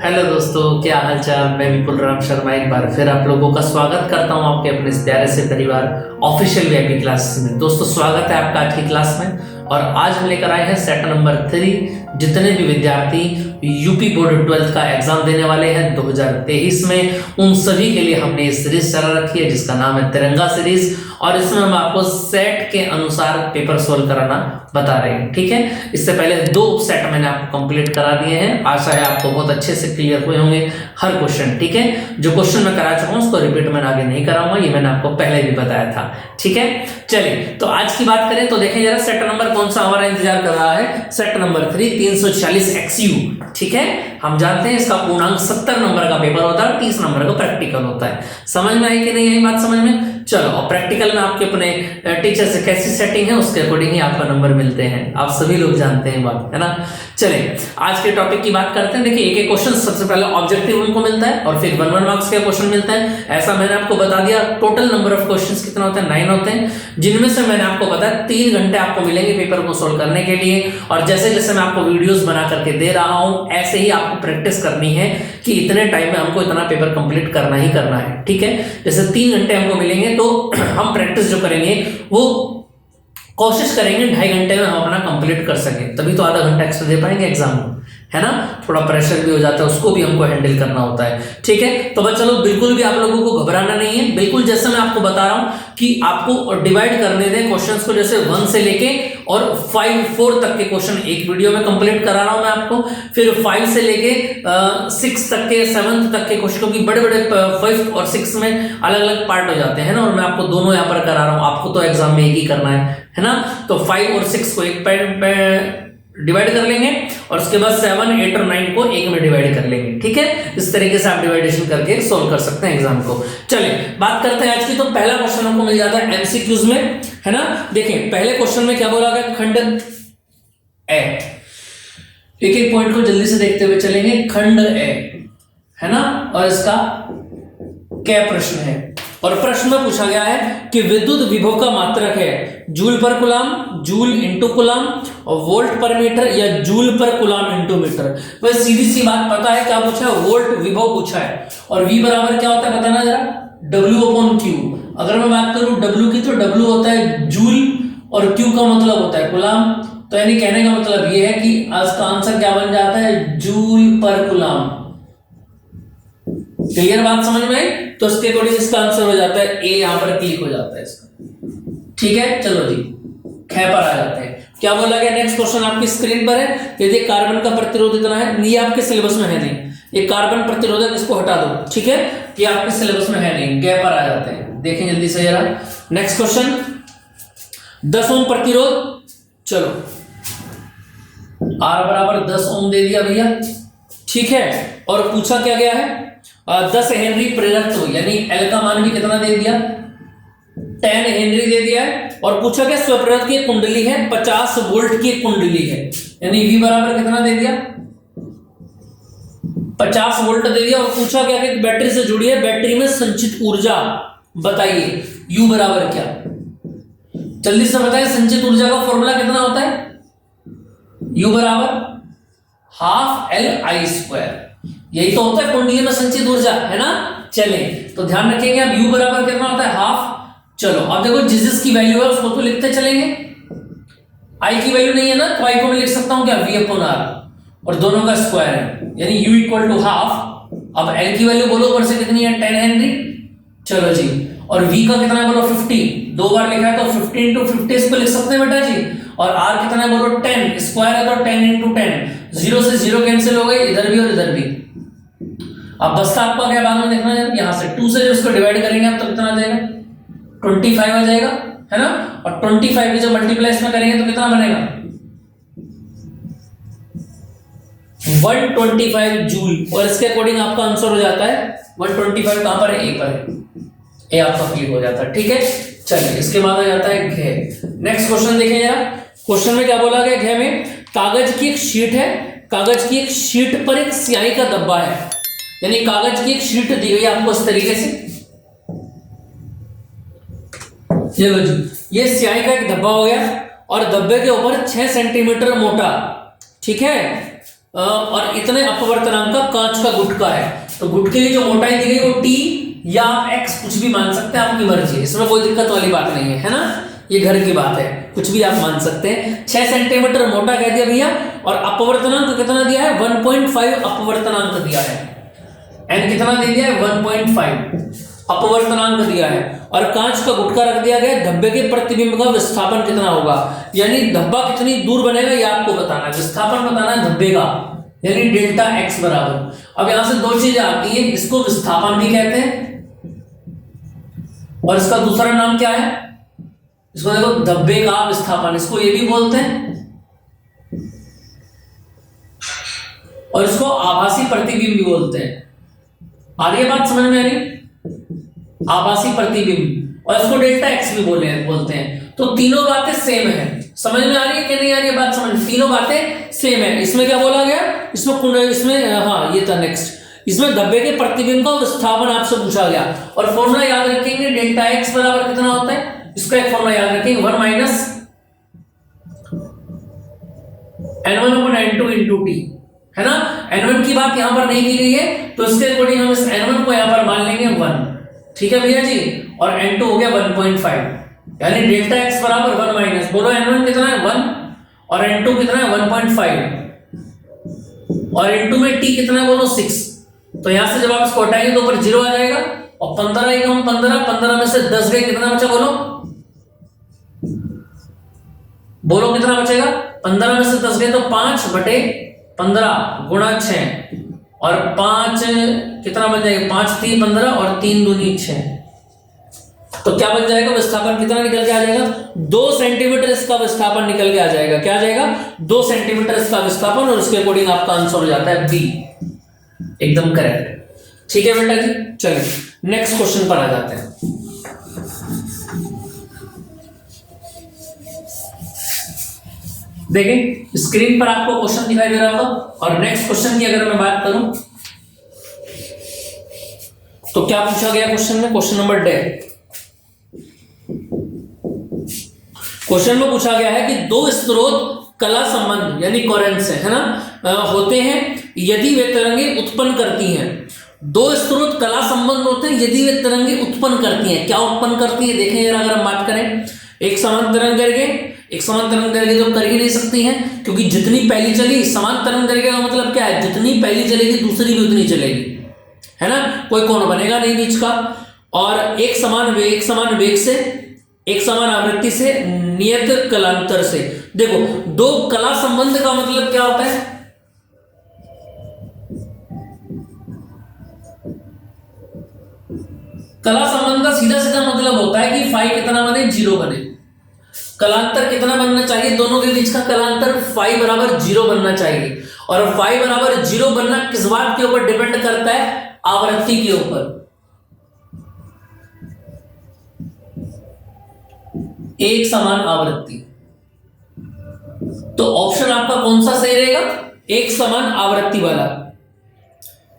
Hello दोस्तों, क्या हाल चाल। मैं विपुल राम शर्मा एक बार फिर आप लोगों का स्वागत करता हूं आपके अपने इस प्यारे से परिवार ऑफिशियल वीआईपी क्लासेस में। दोस्तों स्वागत है आपका आज की क्लास में। और आज हम लेकर आए हैं सेट नंबर 3। जितने भी विद्यार्थी यूपी बोर्ड 12th का एग्जाम देने वाले हैं 2023 में, उन सभी के लिए हमने ये सीरीज चला रखी है जिसका नाम है तिरंगा सीरीज। और इसमें हम आपको सेट के अनुसार पेपर सोल्व कराना बता रहे हैं, ठीक है। इससे पहले 2 सेट मैंने आपको कंप्लीट करा दिए हैं। आशा है आपको बहुत अच्छे से क्लियर हुए होंगे हर क्वेश्चन, ठीक है। जो क्वेश्चन मैं करा चुका हूं उसको रिपीट मैं आगे नहीं कराऊंगा, ये मैंने आपको पहले भी बताया था, ठीक है। चलिए तो आज की बात करें तो देखें जरा सेट नंबर कौन सा हमारा इंतजार कर रहा है। सेट नंबर 3 340 XU, ठीक है। हम जानते हैं इसका पूर्णांक 70 नंबर का पेपर होता है, 30 नंबर का प्रैक्टिकल होता है। समझ में आई कि नहीं आई बात समझ में? चलो, और प्रैक्टिकल में आपके अपने टीचर से कैसी सेटिंग है उसके अकॉर्डिंग ही आपका नंबर मिलते हैं, आप सभी लोग जानते हैं बात, है ना। चलिए आज के टॉपिक की बात करते हैं। देखिए एक एक क्वेश्चन सबसे पहले ऑब्जेक्टिव उनको मिलता है और फिर 1-1 मार्क्स के क्वेश्चन मिलते हैं। ऐसा मैंने आपको बता दिया। टोटल नंबर ऑफ क्वेश्चंस कितना होता है? 9 होते हैं, जिनमें से मैंने आपको बताया 3 घंटे आपको मिलेंगे पेपर को सोल्व करने के लिए। और जैसे जैसे मैं आपको वीडियोस बना करके दे रहा हूं ऐसे ही आपको प्रैक्टिस करनी है कि इतने टाइम में हमको इतना पेपर कंप्लीट करना ही करना है, ठीक है। जैसे 3 घंटे हमको मिलेंगे तो हम प्रैक्टिस जो करेंगे वो कोशिश करेंगे 2.5 घंटे में हम अपना कंप्लीट कर सकें, तभी तो आधा घंटा एक्स्ट्रा दे पाएंगे एग्जाम में, है ना। थोड़ा प्रेशर भी हो जाता है, उसको भी हमको हैंडल करना होता है, ठीक है। तो बस चलो, बिल्कुल भी आप लोगों को घबराना नहीं है। बिल्कुल जैसे मैं आपको बता रहा हूं कि आपको डिवाइड करने दें क्वेश्चंस को, जैसे 1 से लेके और 4 तक के क्वेश्चन एक वीडियो में कंप्लीट करा रहा हूं मैं आपको। फिर 5 से लेके 6 तक के 7 तक के क्वेश्चन, क्योंकि बड़े बड़े 5 और 6 में अलग अलग पार्ट हो जाते हैं ना, और मैं आपको दोनों यहाँ पर करा रहा हूं। आपको तो एग्जाम में एक ही करना है ना। तो 5 और 6 को एक डिवाइड कर लेंगे और उसके बाद 7, 8 और 9 को एक में डिवाइड कर लेंगे, ठीक है। इस तरीके से आप डिवाइडेशन करके सोल्व कर सकते हैं एग्जाम को। चलिए बात करते हैं आज की। तो पहला क्वेश्चन हमको मिल जाता है एमसीक्यूज में, है ना। देखिए पहले क्वेश्चन में क्या बोला गया, खंड ए। एक एक पॉइंट को जल्दी से देखते हुए चलेंगे। खंड ए, है ना, और इसका क्या प्रश्न है। और प्रश्न में पूछा गया है कि विद्युत विभव का मात्रक है जूल पर कूलाम, जूल इंटू कूलाम, और वोल्ट पर मीटर या जूल पर कूलाम इंटू मीटर। वह सीधी सी बात पता है क्या पूछा है, वोल्ट विभव पूछा है। और V बराबर क्या होता है बताना जरा, W/Q। अगर मैं बात करूं W की तो W होता है जूल और Q का मतलब होता है कूलाम। तो यानी कहने का मतलब यह है कि आज का आंसर क्या बन जाता है, जूल पर कूलाम। क्लियर बात समझ में आई? तो इसके अकॉर्डिंग इसका आंसर हो जाता है ए, यहां पर क्लिक हो जाता है इसका, ठीक है। चलो जी ख पर आ जाते हैं। क्या बोला गया नेक्स्ट क्वेश्चन आपकी स्क्रीन पर है। यदि कार्बन का प्रतिरोध इतना है, ये आपके सिलेबस में है नहीं, ये कार्बन प्रतिरोधक इसको हटा दो, ठीक है। ये आपके सिलेबस में है नहीं, गैप पर आ जाते हैं। देखें जल्दी से जरा नेक्स्ट क्वेश्चन। 10 ओम प्रतिरोध, चलो R बराबर 10 ओम दे दिया भैया, ठीक है। और पूछा क्या गया है, 10 हेनरी प्रेरकत्व, यानी L का मान भी कितना दे दिया, 10 हेनरी दे दिया है। और पूछा क्या, स्वप्रेरक की कुंडली है, 50 वोल्ट की कुंडली है, यानी V बराबर कितना दे दिया, 50 वोल्ट दे दिया। और पूछा क्या कि बैटरी से जुड़ी है, बैटरी में संचित ऊर्जा बताइए, U बराबर क्या। जल्दी से बताइए, संचित ऊर्जा का फॉर्मूला कितना होता है, U बराबर ½ Li²। यही तो होता है कुंडली में संचित ऊर्जा, है ना। चले तो ध्यान रखेंगे अब U बराबर कितना होता है, ½ चलो अब देखो जिस की वैल्यू है उसको तो लिखते चलेंगे। I की वैल्यू नहीं है ना, तो I को मैं लिख सकता हूं क्या, V/R, और दोनों का स्क्वायर है, यानी U = ½ अब L की वैल्यू बोलो ऊपर से कितनी है, 10 हेनरी। चलो जी, और V का कितना है बोलो, 50, 2 बार लिखा है तो 50 × 50 इसको लिख सकते हैं बेटा जी। और R कितना है बोलो, 10, स्क्वायर है तो 10 × 10, 0 से 0 कैंसिल हो गए, इधर भी और इधर भी। अब बस्ता आपको क्या बाद में देखना है, यहां से 2 से उसको डिवाइड करेंगे आप तो कितना आ जाएगा, 25 आ जाएगा, है ना। और 25 की जब मल्टीप्लाई इसमें करेंगे तो कितना बनेगा, 125 जूल। और इसके अकॉर्डिंग आपका आंसर हो जाता है 125। कहां पर है, ए पर है, ए आपका क्लिक हो जाता है, ठीक है। चलिए इसके बाद आ जाता है घ। नेक्स्ट क्वेश्चन देखें यार। क्वेश्चन में क्या बोला गया, घ में कागज की एक शीट है, कागज की एक शीट पर एक स्याही का डब्बा है, यानी कागज की एक शीट दी गई आपको इस तरीके से। चलो जी, ये स्याही का एक डब्बा हो गया और डब्बे के ऊपर 6 सेंटीमीटर मोटा, ठीक है, और इतने अपवर्तनांक का कांच का गुटका है। तो गुटके की जो मोटाई दी गई वो T या आप X कुछ भी मान सकते हैं, आपकी मर्जी है, इसमें कोई दिक्कत वाली बात नहीं है ना, ये घर की बात है, कुछ भी आप मान सकते हैं। 6 सेंटीमीटर मोटा कह दिया भैया, और अपवर्तनांक कितना दिया है 1.5 अपवर्तनांक दिया है। n कितना दे दिया है 1.5 अपवर्तनांक दिया है, और कांच का गुटका रख दिया गया। धब्बे के प्रतिबिंब का विस्थापन कितना होगा, यानी धब्बा कितनी दूर बनेगा ये आपको बताना है, विस्थापन बताना है धब्बे का, यानी डेल्टा x बराबर। अब यहां से दो चीजें आती है, इसको विस्थापन भी कहते हैं और इसका दूसरा नाम क्या है, इसको देखो धब्बे का विस्थापन, इसको ये भी बोलते हैं और इसको आभासी प्रतिबिंब भी बोलते हैं। आ रही है बात समझ में आ रही, आभासी प्रतिबिंब, और इसको डेल्टा एक्स भी बोलते हैं। तो तीनों बातें सेम है, समझ में आ रही है कि नहीं आ रही है बात समझ, तीनों बातें सेम है। इसमें क्या बोला गया, इसमें हाँ ये था नेक्स्ट, इसमें धब्बे के प्रतिबिंब का विस्थापन आपसे पूछा गया, और फॉर्मूला याद रखेंगे डेल्टा एक्स बराबर कितना होता है, इसका एक फॉर्मूला याद रखेंगे 1 माइनस n1/n2 इंटू टी, है ना। n1 की बात यहां पर नहीं की गई है, तो इसके अकॉर्डिंग हम इस n1 को यहां पर मान लेंगे 1, ठीक है भैया जी, और n2 हो गया 1.5, यानी डेल्टा x बराबर 1 माइनस, बोलो n1 कितना है 1 और n2 कितना है 1.5, और n2 में t कितना है बोलो 6। तो यहां से जब आप इसको हटाएंगे तो ऊपर 0 आ जाएगा, और 15 एकम 15 में से 10 गए, कितना बचा बोलो कितना बचेगा, 15 में से 10 गए तो 5/15 गुणा 6, और 5 कितना बन जाएगा, 5 3 15 और 3 दूनी 6, तो क्या बन जाएगा, विस्थापन कितना निकल के आ जाएगा 2 सेंटीमीटर इसका विस्थापन निकल के आ जाएगा, क्या आ जाएगा 2 सेंटीमीटर इसका विस्थापन, और उसके अकॉर्डिंग आपका आंसर हो जाता है बी, एकदम करेक्ट। ठीक है बेटा जी, चलिए नेक्स्ट क्वेश्चन पर आ जाते हैं। देखें स्क्रीन पर आपको क्वेश्चन दिखाई दे रहा होगा, और नेक्स्ट क्वेश्चन की अगर मैं बात करूं तो क्या पूछा गया क्वेश्चन में, क्वेश्चन नंबर 10, क्वेश्चन में पूछा गया है कि दो स्रोत कला संबंध यानी कोरेंस है ना, होते हैं यदि वे तरंगे उत्पन्न करती हैं। दो स्रोत कला संबंध होते हैं यदि वे तरंगे उत्पन्न करती हैं, क्या उत्पन्न करती है देखें जरा, अगर हम बात करें एक समान तरंग दैर्घ्य, एक समान तरंग दैर्घ्य तो कर ही नहीं सकती है, क्योंकि जितनी पहली चली, समान तरंग दैर्घ्य का मतलब क्या है, जितनी पहली चलेगी दूसरी भी उतनी चलेगी, है ना, कोई कोण बनेगा नहीं बीच का, और एक समान वेग से, एक समान आवृत्ति से, नियत कलांतर से। देखो दो कला संबंध का मतलब क्या होता है, कला संबंध का सीधा सीधा मतलब होता है कि फाई कितना बने 0 बने, कलांतर कितना बनना चाहिए, दोनों के बीच का कलांतर फाई बराबर 0 बनना चाहिए, और फाई बराबर 0 बनना किस बात के ऊपर डिपेंड करता है, आवृत्ति के ऊपर, एक समान आवृत्ति। तो ऑप्शन आपका कौन सा सही रहेगा, एक समान आवृत्ति वाला।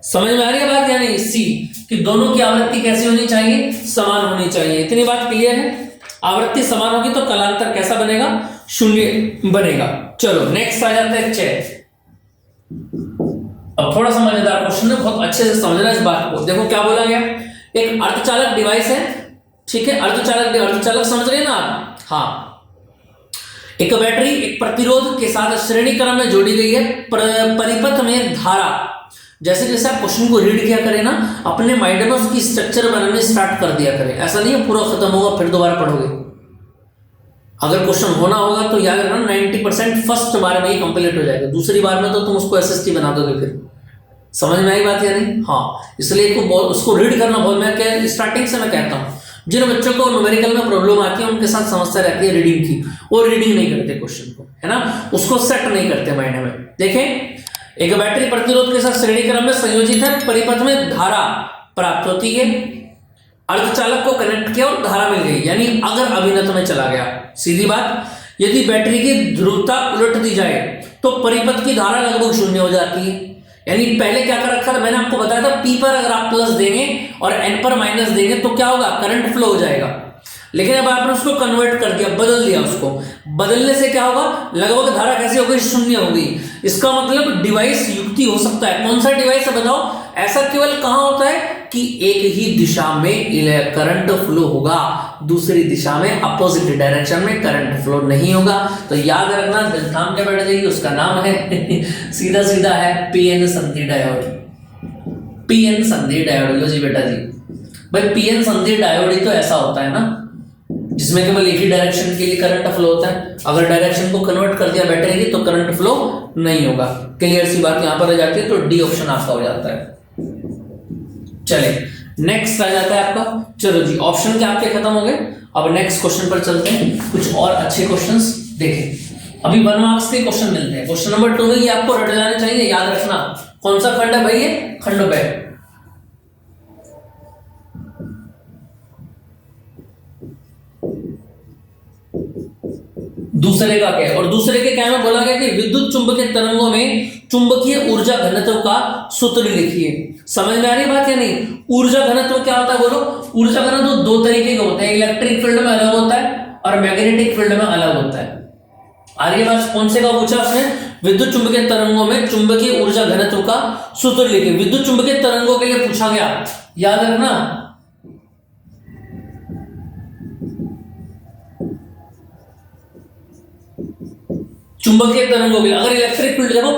समझ में आ रही है बात, यानी सी, कि दोनों की आवृत्ति कैसी होनी चाहिए, समान होनी चाहिए, इतनी बात क्लियर है। आवृत्ति समान होगी तो कलांतर कैसा बनेगा, 0 बनेगा। चलो नेक्स्ट आ जाता है 6। अब थोड़ा सा मजेदार क्वेश्चन है, बहुत अच्छे से समझना इस बात को। देखो क्या बोला गया, एक अर्धचालक डिवाइस है, ठीक है, अर्धचालक समझ रहे हैं ना आप, हाँ, एक बैटरी एक प्रतिरोध के साथ श्रेणी क्रम में जोड़ी गई है, परिपथ में धारा, जैसे जैसे आप क्वेश्चन को रीड किया करें ना, अपने माइंड में उसकी स्ट्रक्चर बनाने स्टार्ट कर दिया करें, ऐसा नहीं है पूरा खत्म होगा फिर दोबारा पढ़ोगे। अगर क्वेश्चन होना होगा तो याद रखना 90% फर्स्ट बार में ही कंप्लीट हो जाएगा, दूसरी बार में तो तुम उसको एसएसटी बना दोगे। फिर समझ में आई बात या नहीं, हाँ, इसलिए उसको रीड करना बहुत, मैं स्टार्टिंग से मैं कहता हूँ जिन बच्चों को न्यूमेरिकल में प्रॉब्लम आती है उनके साथ समस्या रहती है रीडिंग की, वो रीडिंग नहीं करते क्वेश्चन को, है ना, उसको सेट नहीं करते माइंड में। देखें एक बैटरी प्रतिरोध के साथ श्रेणी क्रम में संयोजित है, परिपथ में धारा प्राप्त होती है, अर्धचालक को कनेक्ट किया और धारा मिल गई, यानी अगर अभिनत में चला गया, सीधी बात, यदि बैटरी की ध्रुवता उलट दी जाए तो परिपथ की धारा लगभग 0 हो जाती है। यानी पहले क्या कर रखा था मैंने आपको बताया था, P पर अगर आप प्लस देंगे और N पर माइनस देंगे तो क्या होगा, करंट फ्लो हो जाएगा। लेकिन अब आपने उसको कन्वर्ट कर दिया, बदल दिया उसको। बदलने से क्या होगा, लगभग धारा कैसे हो गई, शून्य हो गई। इसका मतलब डिवाइस युक्ति हो सकता है। कौन सा डिवाइस है बताओ? ऐसा केवल कहां होता है कि एक ही दिशा में करंट फ्लो होगा, दूसरी दिशा में अपोजिट डायरेक्शन में करंट फ्लो नहीं होगा। तो याद रखना, दिल थाम के बैठ जाइए, उसका नाम है सीधा सीधा है पीएन संधि डायोड। पीएन संधि डायोड। लो जी बेटा जी, भाई पीएन संधि डायोड ही तो ऐसा होता है ना, जिसमें केवल एक ही डायरेक्शन के लिए करंट फ्लो होता है। अगर डायरेक्शन को कन्वर्ट कर दिया बैटरी की तो करंट फ्लो नहीं होगा। क्लियर सी बात यहां पर आ जाती है। तो डी ऑप्शन आपका हो जाता है। चलिए नेक्स्ट आ जाता है आपका। चलो जी, ऑप्शन के आपके खत्म हो गए। अब नेक्स्ट क्वेश्चन पर चलते हैं, कुछ और अच्छे क्वेश्चंस देखें। अभी 1 मार्क्स के क्वेश्चन मिलते हैं। क्वेश्चन नंबर 2 में ये आपको रट जाने चाहिए, याद रखना। कौन सा खंड है भाई? ये खंड है। दूसरे का क्या है? और दूसरे के क्या में बोला गया कि विद्युत चुंबकीय तरंगों में चुंबकीय ऊर्जा घनत्व का सूत्र लिखिए। समझ में आ रही बात या नहीं? ऊर्जा घनत्व क्या होता है बोलो? ऊर्जा घनत्व 2 तरीके के होते हैं, इलेक्ट्रिक फील्ड में अलग होता है और मैग्नेटिक फील्ड में अलग होता है। आ रही बात? कौन से का पूछा उसने? विद्युत चुंबकीय तरंगों में चुंबकीय ऊर्जा घनत्व का सूत्र लिखिए। विद्युत चुंबकीय तरंगों के लिए पूछा गया, याद रखना। चुंबकीय तरंगों के लिए, अगर इलेक्ट्रिक फील्ड देखो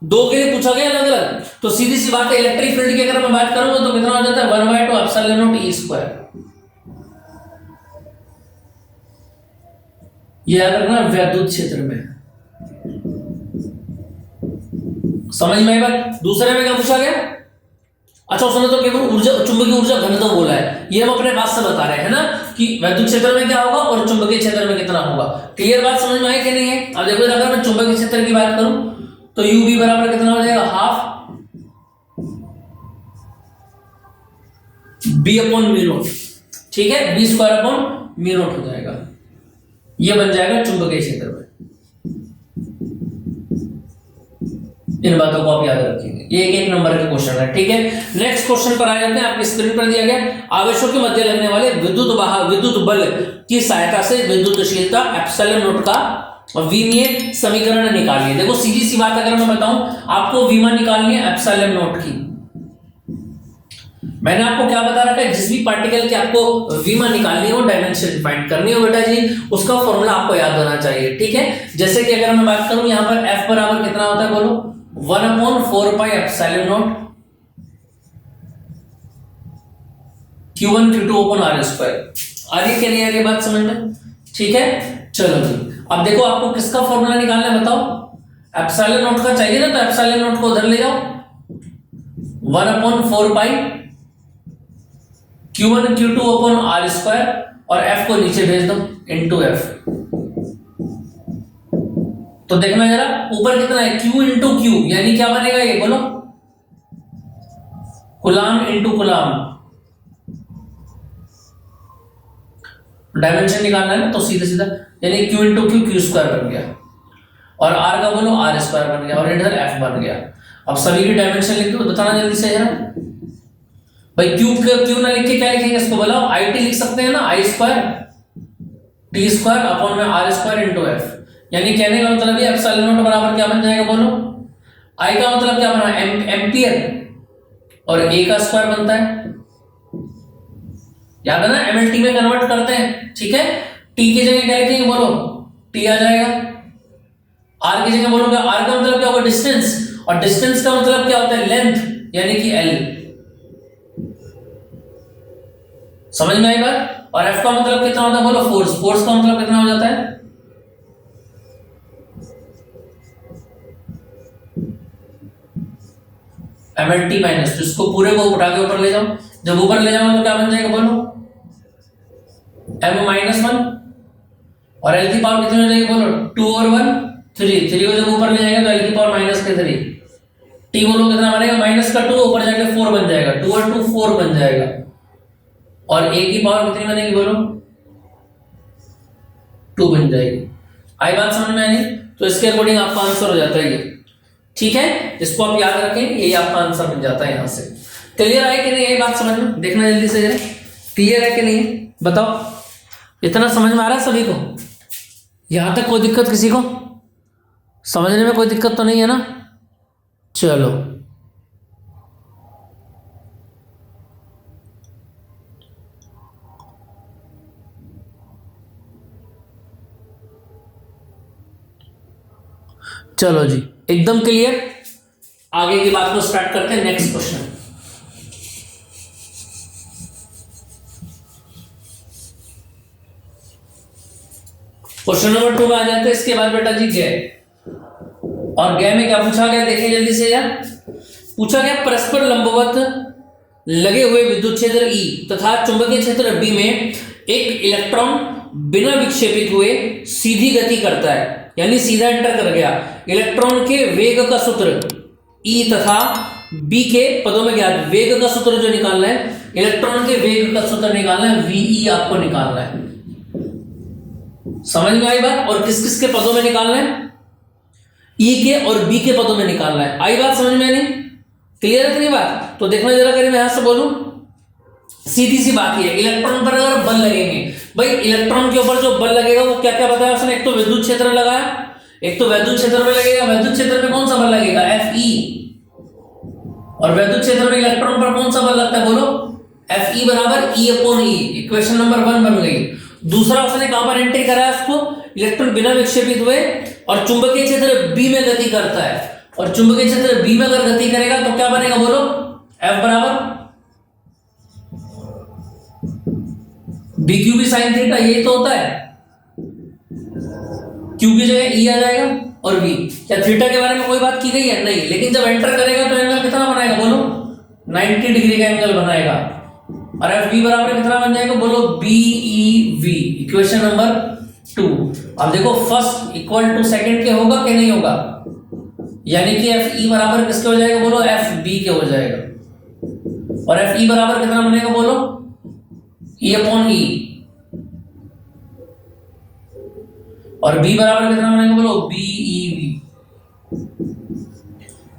2 के लिए पूछा गया अलग अलग, तो सीधी सी बात है इलेक्ट्रिक फील्ड की अगर मैं बात करूंगा तो कितना हो जाता है 1/2 एप्सिलॉन नॉट ई स्क्वायर। ये याद रखना विद्युत क्षेत्र में। समझ में आई बात? दूसरे में क्या पूछा गया? अच्छा उसने तो केवल ऊर्जा, चुंबकीय ऊर्जा घनत्व बोला है। ये हम अपने बात से बता रहे हैं ना कि विद्युत क्षेत्र में क्या होगा और चुंबकीय क्षेत्र में कितना होगा। क्लियर बात समझ में आई कि नहीं है? अब देखो अगर मैं चुंबकीय क्षेत्र की बात करूं तो यू बी बराबर कितना हो जाएगा, half B upon mu naught. ठीक है, B square upon mu naught हो जाएगा। ये बन जाएगा चुंबकीय क्षेत्र में। इन बातों को आप याद रखिएगा, ये एक नंबर के क्वेश्चन है। ठीक है, नेक्स्ट क्वेश्चन पर आ जाते हैं। आपकी स्क्रीन पर दिया गया आवेशों के मध्य लगने वाले विद्युत बल की सहायता से विद्युतशीलता एप्सिलॉन नॉट का विमीय समीकरण निकालिए। देखो सीधी सी बात अगर मैं बताऊं आपको, विमा निकालनी है एप्सिलॉन नॉट की। मैंने आपको क्या बता रखा है, जिस भी पार्टिकल की आपको विमा निकालनी है वो डायमेंशन फाइंड करनी है बेटा जी, उसका फॉर्मूला आपको याद होना चाहिए। ठीक है, जैसे कि अगर मैं बात करूं यहां पर F बराबर कितना होता है बोलो, 1/4 pi epsilon naught Q1 Q2 upon R square. आ रही कि नहीं आ रही बात समझ में? ठीक है, चलो जी अब देखो आपको किसका फॉर्मूला निकालना है बताओ? एप्सिलॉन नॉट का चाहिए ना, तो एप्सिलॉन नॉट को उधर ले जाओ, 1/4 पाई Q1 Q2 upon R square और F को नीचे भेज दो इनटू F। तो देखना जरा ऊपर कितना है, Q इंटू Q, यानी क्या बनेगा ये बोलो, कूलाम इंटू कूलाम। डायमेंशन निकालना है ना, तो सीधे सीधा यानी Q into Q, Q square बन गया और R का बोलो R स्क्वायर बन गया और इधर F बन गया। अब सभी की डायमेंशन लिख दो, बताना जल्दी से जरा भाई। Q ना लिख के क्या लिखेंगे इसको बताओ? IT लिख सकते हैं ना, I square T square upon में R स्क्वायर इंटू F। यानी कहने का मतलब ये एप्सिलॉन नॉट बराबर क्या बन जाएगा बोलो? I का मतलब क्या बना, एम्पियर, और A का स्क्वायर बनता है, याद है ना, MLT में कन्वर्ट करते हैं। ठीक है, T की जगह क्या लिखेंगे बोलो, T आ जाएगा। R की जगह बोलो क्या, R का मतलब क्या होगा, डिस्टेंस, और डिस्टेंस का मतलब क्या होता है, लेंथ, यानी कि L। समझ में आई बात? और F का मतलब कितना होता है बोलो, फोर्स। फोर्स का मतलब कितना हो जाता है, MLT माइनस। तो इसको पूरे को उठा के ऊपर ले जाओ, जब ऊपर ले जाओ तो क्या बन जाएगा बोलो, M-1 और L की पावर कितनी हो जाएगी बोलो, 2 और 1 3। 3 को जब ऊपर ले जाएंगे तो L की पावर -3। T बोलो कितना बनेगा, -2 ऊपर जाके 4 बन जाएगा, 2 और 2 4 बन जाएगा। और A की पावर कितनी बनेगी बोलो, 2 बन जाएगी। आई बात समझ में आई? तो इसके अकॉर्डिंग आपका आंसर हो जाता है ये। ठीक है, इसको आप याद रखें, यही आपका आंसर बन जाता है। यहां से क्लियर है कि नहीं, यही बात समझ में? देखना जल्दी से जरा, क्लियर है कि नहीं बताओ? इतना समझ में आ रहा है सभी को? यहां तक कोई दिक्कत किसी को? समझने में कोई दिक्कत तो नहीं है ना? चलो चलो जी, एकदम क्लियर। आगे की बात को स्टार्ट करते हैं। नेक्स्ट क्वेश्चन, क्वेश्चन नंबर 2 में आ जाते हैं। इसके बाद बेटा जी गए, और गए में क्या पूछा गया देखिए जल्दी से यार। पूछा गया परस्पर लंबवत लगे हुए विद्युत क्षेत्र E तथा चुंबकीय क्षेत्र B में एक इलेक्ट्रॉन बिना विक्षेपित हुए सीधी गति करता है, यानी सीधा एंटर कर गया। इलेक्ट्रॉन के वेग का सूत्र E तथा B के पदों में ज्ञात। वेग का सूत्र जो निकालना है, इलेक्ट्रॉन के वेग का सूत्र निकालना है, VE आपको निकालना है। समझ में आई बात? और किस किस के पदों में निकालना है? E के और B के पदों में निकालना है। आई बात समझ में? नहीं क्लियर है? नहीं बात? तो देखना जरा करिए, मैं यहां से बोलूं, सीधी सी बात है। इलेक्ट्रॉन पर अगर बल लगेंगे, भाई इलेक्ट्रॉन के ऊपर जो बल लगेगा वो क्या क्या बताया उसने? एक तो विद्युत क्षेत्र लगाया, एक तो वैद्युत क्षेत्र में लगेगा। वैद्युत क्षेत्र में कौन सा बल लगेगा? Fe। और वैद्युत क्षेत्र में इलेक्ट्रॉन पर कौन सा बल लगता है? बोलो। Fe बराबर E/E। इक्वेशन नंबर 1 बन गई। दूसरा उसने कहां पर एंट्री करा है उसको? इलेक्ट्रॉन बिना विक्षेपित हुए और चुंबकीय क्षेत्र B में गति करता है। और चुंबकीय क्षेत्र B में अगर गति करेगा तो क्या बनेगा? बोलो। F बराबर BQ sin थीटा। यही तो होता है। Q की जगह E आ जाएगा और V। क्या थीटा के बारे में कोई बात की गई है? नहीं। लेकिन जब एंटर करेगा तो एंगल कितना बनाएगा? बोलो। 90 डिग्री का एंगल बनाएगा। और FV बराबर कितना बन जाएगा? बोलो। BEV। Equation number 2। अब देखो, फर्स्ट इक्वल टू सेकंड के होगा कि नहीं होगा? यानी कि FE बराबर किसके हो जाएगा? बोलो। FB के हो जाएगा। और FE बराबर कितना बनेगा? बोलो। E/E। और B बराबर कितना बनेगा? बोलो। BEV।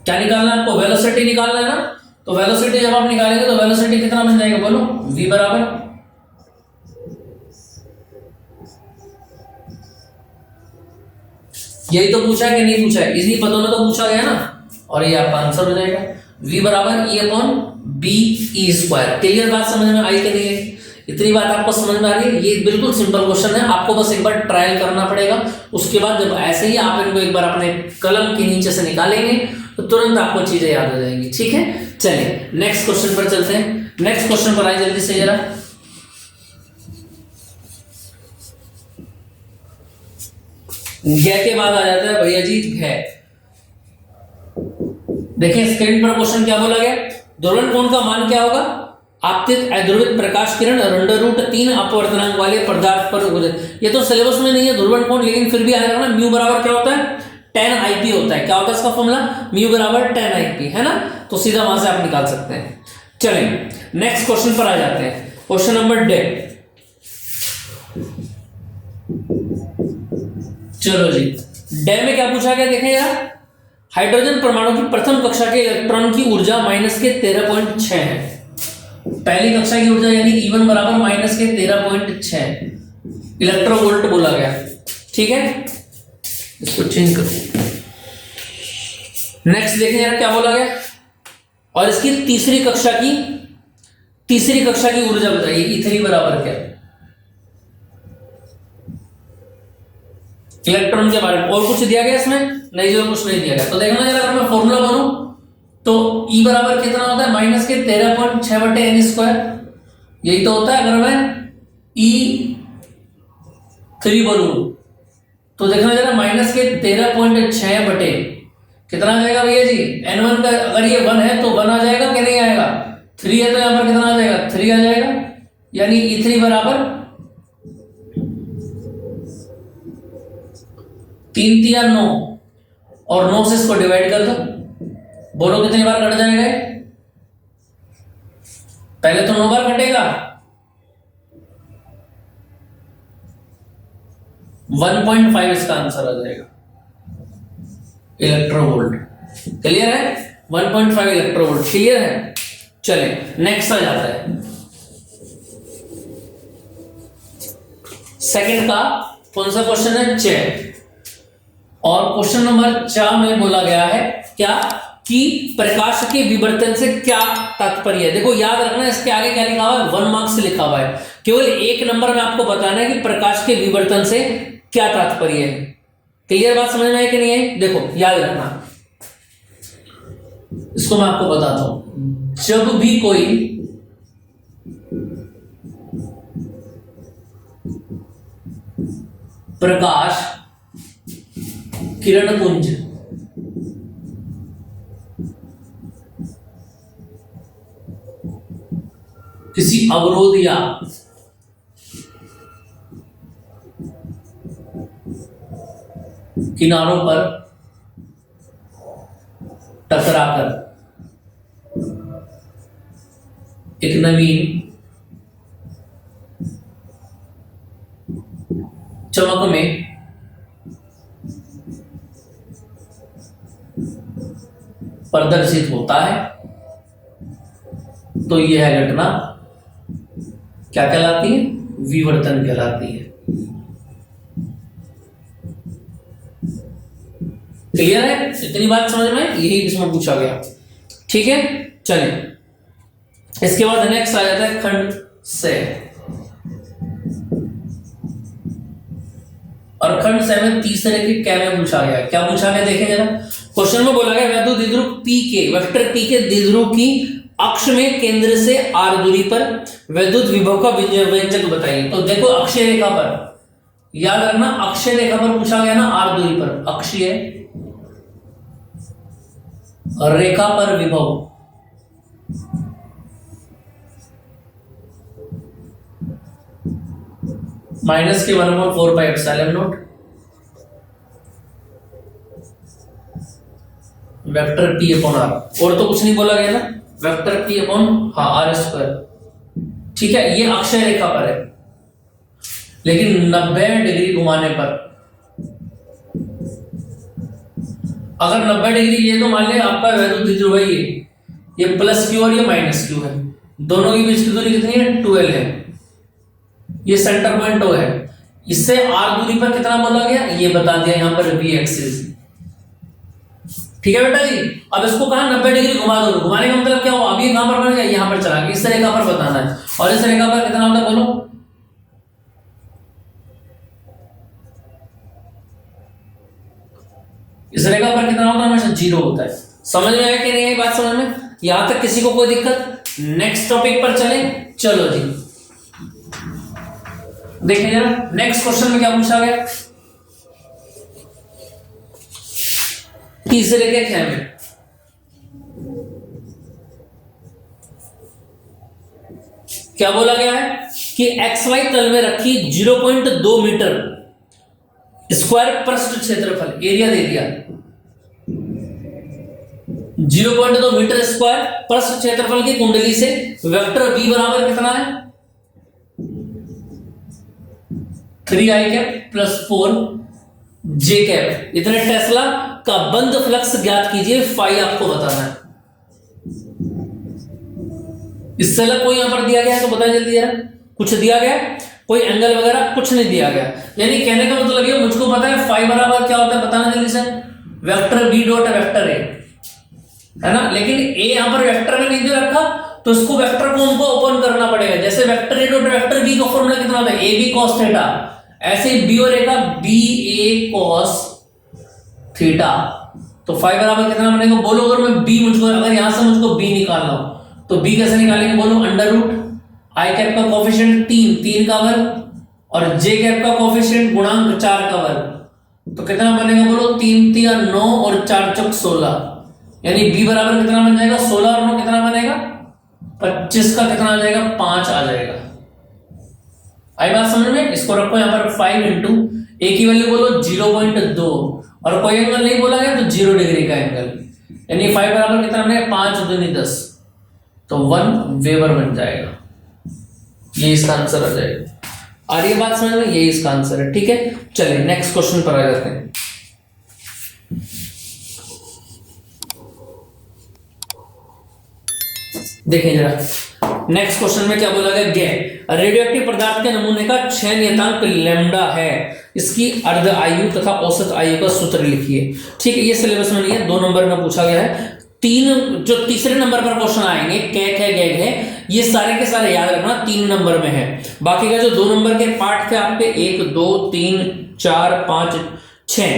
क्या निकालना है आपको? वेलोसिटी निकालना है ना? तो वेलोसिटी जब आप निकालेंगे तो वेलोसिटी कितना बन जाएगा? बोलो। V बराबर यही तो पूछा है कि नहीं पूछा है? इन्हीं पदों में तो पूछा गया ना, और ये आपका आंसर हो जाएगा। V बराबर E/BE²। क्लियर बात समझ में आई कि नहीं है? इतनी बात आपको समझ में आ रही है? ये बिल्कुल सिंपल क्वेश्चन है, आपको बस एक बार ट्रायल करना पड़ेगा। उसके बाद जब ऐसे ही आप इनको एक बार अपने कलम के नीचे से निकालेंगे तो तुरंत आपको चीजें याद हो जाएंगी। ठीक है, चलिए नेक्स्ट क्वेश्चन पर चलते हैं। नेक्स्ट क्वेश्चन पर आइए जल्दी से जरा। के बाद आ जाता है भैया जी घ। देखिए स्क्रीन पर क्वेश्चन क्या बोला गया? ध्रुवण कोण का मान क्या होगा? आपतित अध्रुवित प्रकाश किरण √3 अपवर्तनांक वाले पदार्थ पर गुजर। ये तो सिलेबस में नहीं है ध्रुवण कोण, लेकिन फिर भी आएगा ना। म्यू बराबर क्या होता है? tan IP होता है। क्या होता है इसका फॉर्मूला? म्यू बराबर tan IP, है ना? तो सीधा वहां से आप निकाल सकते हैं। चलें नेक्स्ट क्वेश्चन पर आ जाते हैं। Question number day. चलो जी, डे में क्या पूछा गया देखें यार। हाइड्रोजन परमाणु की प्रथम कक्षा के इलेक्ट्रॉन की ऊर्जा -13.6 है। पहली कक्षा की ऊर्जा यानी E1 बराबर -13.6 इलेक्ट्रोवोल्ट बोला गया। ठीक है, इसको चेंज करो। नेक्स्ट देखें यार क्या बोला गया। और इसकी तीसरी कक्षा की ऊर्जा बताइए। E3 बराबर क्या? इलेक्ट्रॉन के बारे में और कुछ दिया गया इसमें? नहीं, जो कुछ नहीं दिया गया। तो देखना जरा, अगर मैं फॉर्मूला बनूं तो E बराबर कितना होता है? -13.6/n²। यही तो होता है। अगर मैं E3 बनूं तो देखना जरा, -13.6 कितना आ जाएगा भैया जी? N1 का अगर ये 1 है तो 1 आ जाएगा कि नहीं आएगा? 3 है तो यहां पर कितना आ जाएगा? 3 आ जाएगा। यानी E3 बराबर 3 3 9, और 9 से इसको डिवाइड कर दो। बोलो कितनी बार कट जाएगा? पहले तो 9 बार कटेगा। 1.5 इसका आंसर आ जाएगा इलेक्ट्रोवोल्ट। क्लियर है? 1.5 इलेक्ट्रोवोल्ट। क्लियर है? चले नेक्स्ट आ जाता है। सेकंड का कौन सा क्वेश्चन है? चेक। और क्वेश्चन नंबर 4 में बोला गया है क्या कि प्रकाश के विवर्तन से क्या तात्पर्य है। देखो याद रखना, इसके आगे क्या लिखा हुआ है? 1 मार्क्स लिखा हुआ है। केवल 1 नंबर में आपको बताना है कि प्रकाश के विवर्तन से क्या तात्पर्य है। क्लियर बात समझ में है कि नहीं है? देखो याद रखना, इसको मैं आपको बताता हूं। जब भी कोई प्रकाश किरण पुंज किसी अवरोध या किनारों पर टकराकर एक नवीन चमक में प्रदर्शित होता है तो यह घटना क्या कहलाती है? विवर्तन कहलाती है। क्लियर है? इतनी बात समझ में? यही इसमें पूछा गया। ठीक है, चलिए इसके बाद नेक्स्ट आ जाता है खंड से। और खंड से में तीसरे के क्या में पूछा गया? क्या पूछा गया देखें जरा। क्वेश्चन में बोला गया वैद्युत द्विध्रुव P के वेक्टर P के द्विध्रुव की अक्ष में केंद्र से r दूरी पर वैद्युत विभव का व्यंजक बताइए। तो देखो अक्षीय रेखा पर, याद रखना अक्षीय रेखा पर पूछा गया ना, r दूरी पर अक्षीय रेखा पर विभव माइनस के 1/4 pi epsilon not vector P upon r। और तो कुछ नहीं बोला गया ना, vector P upon r square. ठीक है, ये अक्षय रेखा पर है, लेकिन 90 डिग्री घुमाने पर, अगर 90 डिग्री ये तो मान लिया आपका वैद्युत द्विध्रुव है, ये प्लस क्यू और ये माइनस क्यू है, दोनों के बीच की दूरी कितनी है? 12 है। ये सेंटर पॉइंट O है। इससे r दूरी पर कितना बोला गया ये बता दिया यहां पर v एक्सिस। ठीक है बेटा जी, अब इसको कहा 90 डिग्री घुमा दो। घुमाने का मतलब क्या हुआ? अभी कहां पर बन गया? यहां पर चला गया। इस रेखा पर बताना है, और इस रेखा पर कितना होता है बोलो? इस रेखा पर कितना होता है? हमेशा 0 होता है। समझ में आया कि नहीं है बात? समझ में? यहां तक किसी को कोई दिक्कत? नेक्स्ट टॉपिक पर चले। चलो जी देखिए जरा नेक्स्ट क्वेश्चन में क्या पूछा गया। तीसरे के ख्याल में क्या बोला गया है कि XY तल में रखी 0.2 मीटर स्क्वायर पृष्ठ क्षेत्रफल, एरिया दे दिया 0.2 मीटर स्क्वायर पृष्ठ क्षेत्रफल की कुंडली से वेक्टर B बराबर कितना है? 3i cap plus 4j cap. इतने टेस्ला का बंद फ्लक्स ज्ञात कीजिए, फाई आपको बताना है। इससे अलग कोई यहां पर दिया गया है तो बताइए जल्दी यार, कुछ दिया गया? कोई एंगल वगैरह कुछ नहीं दिया गया। यानी कहने का मतलब ये मुझको पता है फाई बराबर क्या होता है, बताना जल्दी से। Vector B dot vector A है ना, लेकिन A यहां पर वेक्टर में नहीं दे रखा तो इसको वेक्टर को हमको ओपन करना पड़ेगा। जैसे vector A dot vector B का फॉर्मूला कितना होता है? AB cos theta. ऐसे B और A का BA cos थीटा। तो फाई बराबर कितना बनेगा बोलो? अगर मैं B मुझको, अगर यहां से मुझको B निकालना हो तो B कैसे निकालेंगे बोलो? अंडर रूट I कैप का कोफिशिएंट 3 का वर्ग और J कैप का कोफिशिएंट गुणांक 4 का वर्ग, तो कितना बनेगा बोलो? 3 3 9 और 4 चौक 16, यानी B बराबर कितना बन जाएगा? 16 और 9 कितना बनेगा? 25 का कितना आ जाएगा? 5 आ जाएगा। आई बात समझ में? इसको रखो यहाँ पर 5 इंटू A की वैल्यू बोलो 0.2 और कोई एंगल नहीं बोला गया तो 0 डिग्री का एंगल, यानी 5 बराबर कितना बनेगा? 5 दूनी 10, तो 1 वेबर बन जाएगा। ये इसका आंसर आ जाएगा। आ रही है बात समझ में? ये इसका आंसर है। ठीक है, चलिए नेक्स्ट क्वेश्चन पर आ जाते हैं। देखिए जरा नेक्स्ट क्वेश्चन में क्या बोला गया, गैस रेडियो एक्टिव पदार्थ के नमूने का क्षय नियतांक लैम्डा है, इसकी अर्ध आयु तथा औसत आयु का सूत्र लिखिए। ठीक है, ये सिलेबस में नहीं है, 2 नंबर में पूछा गया है। जो तीसरे नंबर पर क्वेश्चन आएंगे कैक है गैग है, ये सारे के सारे याद रखना 3 नंबर में है। बाकी का जो 2 नंबर के पार्ट थे आपके 1 2 3 4 5 6,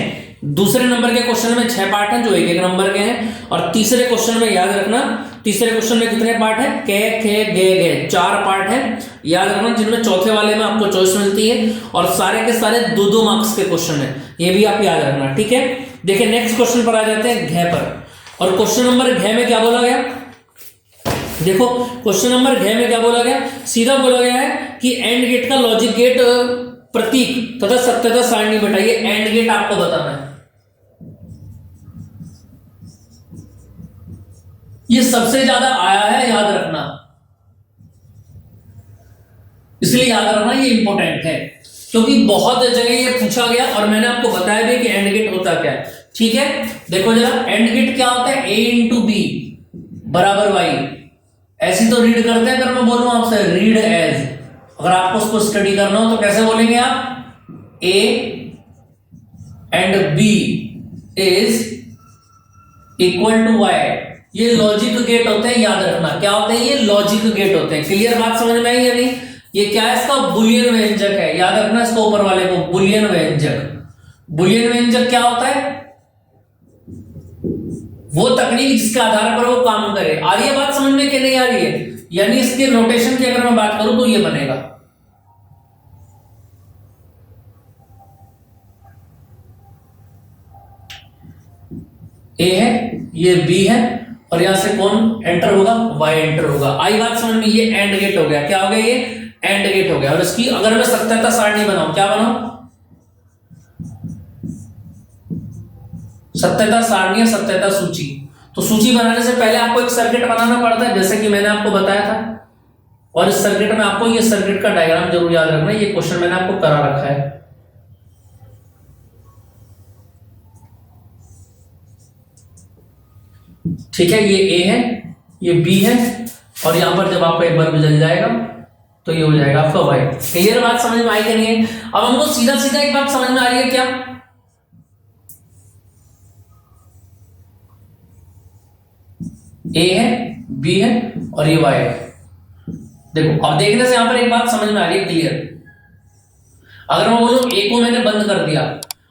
दूसरे नंबर के क्वेश्चन में 6 पार्ट हैं जो 1 नंबर के हैं, और तीसरे क्वेश्चन में याद रखना, तीसरे क्वेश्चन में कितने पार्ट हैं, कैक है गैग है, 4 पार्ट हैं याद रखना, जिनमें चौथे वाले में आपको चॉइस मिलती है, और सारे के सारे 2-2 मार्क्स के क्वेश्चन है, ये भी आप याद रखना। ठीक है, देखिए नेक्स्ट क्वेश्चन पर आ जाते हैं घ पर। और क्वेश्चन नंबर घ में क्या बोला गया, देखो क्वेश्चन नंबर घ में क्या बोला गया, सीधा बोला गया है कि एंड गेट का लॉजिक गेट प्रतीक तथा सत्यता सारणी बताइए। एंड गेट आपको बताना है, ये सबसे ज्यादा आया है, याद रखना, इसलिए याद रखना ये इंपॉर्टेंट है, क्योंकि बहुत जगह ये पूछा गया और मैंने आपको बताया भी कि एंड गेट होता क्या है। ठीक है, देखो जरा एंड गेट क्या होता है, a इंटू बी बराबर y, ऐसी तो रीड करते हैं, अगर मैं बोलूं आपसे रीड एज, अगर आपको उसको स्टडी करना हो तो कैसे बोलेंगे आप, a and b is equal to y, ये लॉजिक गेट होते हैं, याद रखना क्या होते हैं, ये लॉजिक गेट होते हैं। क्लियर बात समझ में आई या नहीं, ये क्या है, इसका बुलियन व्यंजक है, याद रखना इसको ऊपर वाले को, बुलियन व्यंजक। बुलियन व्यंजक क्या होता है, वो तकनीक जिसके आधार पर वो काम करे। आ रही है बात समझ में कि नहीं आ रही है, यानी इसके नोटेशन की अगर मैं बात करूं तो ये बनेगा, ए है, ये बी है, और यहां से कौन एंटर होगा, वाई एंटर होगा। आई बात समझ में, ये एंड गेट हो गया, क्या हो गया, ये एंड गेट हो गया। और इसकी अगर मैं सत्यता सारणी बनाऊं, क्या बनाऊं, सत्यता सारणी या सत्यता सूची। तो सूची बनाने से पहले आपको एक सर्किट बनाना पड़ता है, जैसे कि मैंने आपको बताया था, और इस सर्किट में आपको ये सर्किट का डायग्राम जरूर याद रखना, ये क्वेश्चन मैंने आपको करा रखा है। ठीक है, ये ए है, ये बी है, और यहां पर जब आपका एक बार जल जाएगा तो ये हो जाएगा आपका वाई। क्लियर बात समझ में आई कि नहीं है। अब हमको सीधा सीधा एक बात समझ में आ रही है क्या, ए है, बी है, और ये वाई है। देखो अब देखने से यहां पर एक बात समझ में आ रही है क्लियर। अगर मैं बोलूं ए को मैंने बंद कर दिया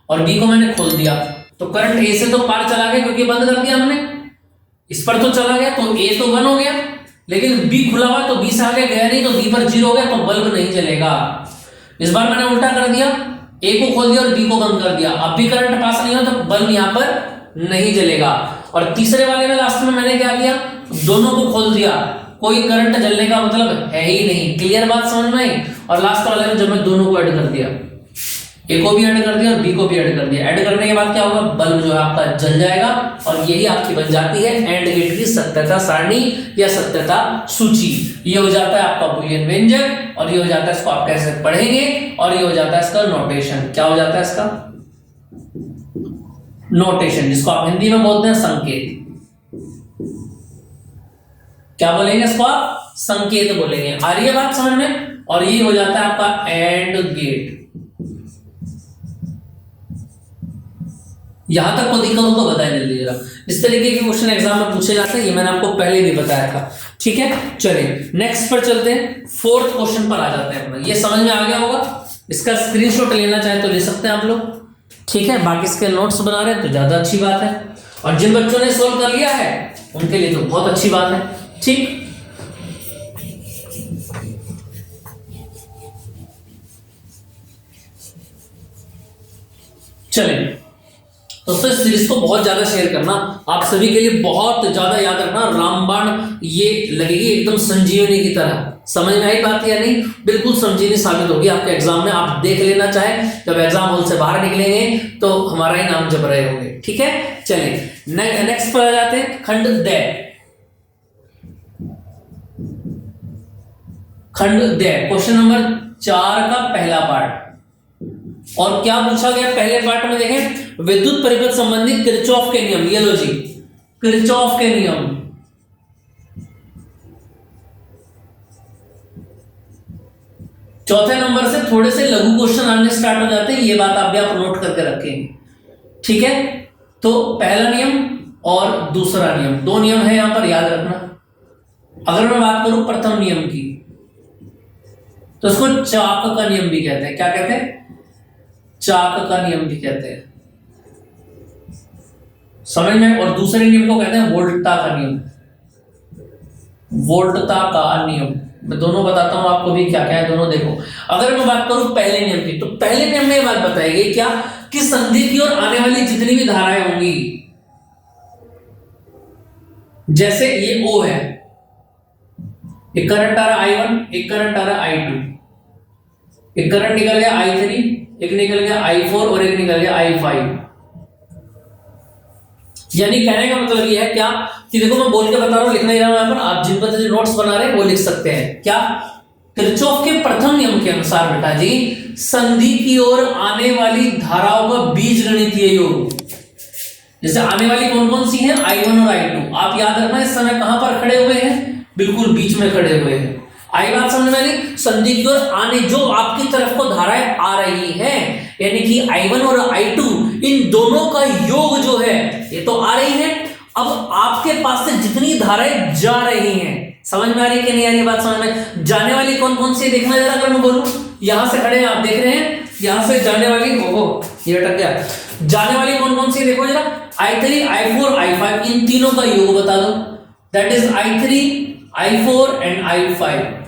और बी को मैंने खोल दिया, तो करंट ए से तो पार चला गया, क्योंकि बंद कर दिया हमने, इस पर तो चला गया, तो ए तो 1 हो गया, लेकिन बी खुला हुआ तो बी से आगे गया नहीं, तो बी पर 0 हो गया, तो बल्ब नहीं जलेगा। इस बार मैंने उल्टा कर दिया, ए को खोल दिया और बी को बंद कर दिया, अब भी करंट पास नहीं हो तो बल्ब यहां पर नहीं जलेगा। और तीसरे वाले में लास्ट में मैंने क्या किया, दोनों को खोल दिया, कोई करंट जलने का मतलब है ही नहीं। क्लियर बात समझ में आई। और लास्ट वाले में जब मैं दोनों को ऐड कर दिया, ए को भी ऐड कर दिया और बी को भी ऐड कर दिया, ऐड करने के बाद क्या होगा, बल्ब जो है आपका जल जाएगा, और यही आपकी बन जाती है एंड गेट की सत्यता सारणी या सत्यता सूची। ये हो जाता है आपका बुलियन व्यंजक, और ये हो जाता है, इसको आप कैसे पढ़ेंगे, और ये हो जाता है इसका नोटेशन। क्या हो जाता है इसका नोटेशन, जिसको आप हिंदी में बोलते हैं संकेत। क्या बोलेंगे इसको आप, संकेत बोलेंगे। आ रही है बात समझ में। और ये हो जाता है आपका एंड गेट। यहां तक को दिक्कत हो तो बताएं जल्दी जरा। इस तरीके के क्वेश्चन एग्जाम में पूछे जाते हैं, ये मैंने आपको पहले भी बताया था। ठीक है, चलिए नेक्स्ट पर चलते हैं, 4th क्वेश्चन पर आ जाते हैं अपना। ये समझ में आ गया होगा, इसका स्क्रीनशॉट लेना चाहे तो ले सकते हैं आप लोग। ठीक है, बाकी इसके नोट्स बना रहे हैं तो ज्यादा अच्छी बात है, और जिन बच्चों ने सोल्व कर लिया है उनके लिए तो बहुत अच्छी बात है। ठीक, चलिए दोस्तों, इस सीरीज को बहुत ज्यादा शेयर करना, आप सभी के लिए बहुत ज्यादा याद रखना। रामबाण ये लगेगी एकदम संजीवनी की तरह। समझ में आई बात या नहीं, बिल्कुल संजीवनी साबित होगी आपके एग्जाम में। आप देख लेना चाहे, जब एग्जाम हॉल से बाहर निकलेंगे तो हमारा ही नाम जप रहे होंगे। ठीक है, चलिए नेक्स्ट पर आ जाते हैं, खंड दे। खंड दे क्वेश्चन नंबर 4 का पहला पार्ट। और क्या पूछा गया पहले पार्ट में, देखें, विद्युत परिपथ संबंधी किरचॉफ के नियम। ये लो जी, किरचॉफ के नियम। चौथे नंबर से थोड़े से लघु क्वेश्चन आने स्टार्ट हो जाते हैं, ये बात आप भी आप नोट करके रखेंगे, ठीक है। तो पहला नियम और दूसरा नियम, दो नियम है यहां पर, याद रखना। अगर मैं बात करूं प्रथम नियम की, तो इसको चाक का नियम भी कहते हैं। क्या कहते हैं? चाक का नियम भी कहते हैं, समझ में। और दूसरे नियम को कहते हैं वोल्टा का नियम, वोल्टता का नियम। मैं दोनों बताता हूं आपको भी क्या क्या है, दोनों देखो। अगर मैं बात करूं पहले नियम की, तो पहले नियम में ये बात बताई गई क्या, कि संधि की ओर आने वाली जितनी भी धाराएं होंगी, जैसे ये O है, एक करंट आ रहा I1, एक करंट आ रहा I2, एक करंट निकल गया I3, एक निकल गया I4 और एक निकल गया I5। यानी कहने का मतलब ये है क्या, कि देखो मैं बोल के बता रहा हूं, लिखना ही रहा हूं यहां पर, आप जिन पर जो नोट्स बना रहे हैं वो लिख सकते हैं। क्या? किरचॉफ के प्रथम नियम के अनुसार बेटा जी, संधि की ओर आने वाली धाराओं का बीजगणितीय योग, जैसे आने वाली कौन कौन सी है, I1 और I2। आप याद रखना इस समय कहां पर खड़े हुए हैं, बिल्कुल बीच में खड़े हुए हैं। आई बात समझ में आई? संधि की ओर आने जो आपकी तरफ को धाराएं आ रही हैं, यानी कि I1 और I2, इन दोनों का योग जो है, ये तो आ रही है। अब आपके पास से जितनी धाराएं जा रही हैं, समझ में आ रही है कि नहीं आ रही बात समझ में? जाने वाली कौन कौन सी देखना जरा, अगर मैं बोलूं, यहां से खड़े हैं आप देख रहे हैं, यहां से जाने वाली, ओहो ये अटक गया, जाने वाली कौन कौन सी देखो जरा, I3, I4, I5, इन तीनों का योग बता दो। That is I3, I4 and I5।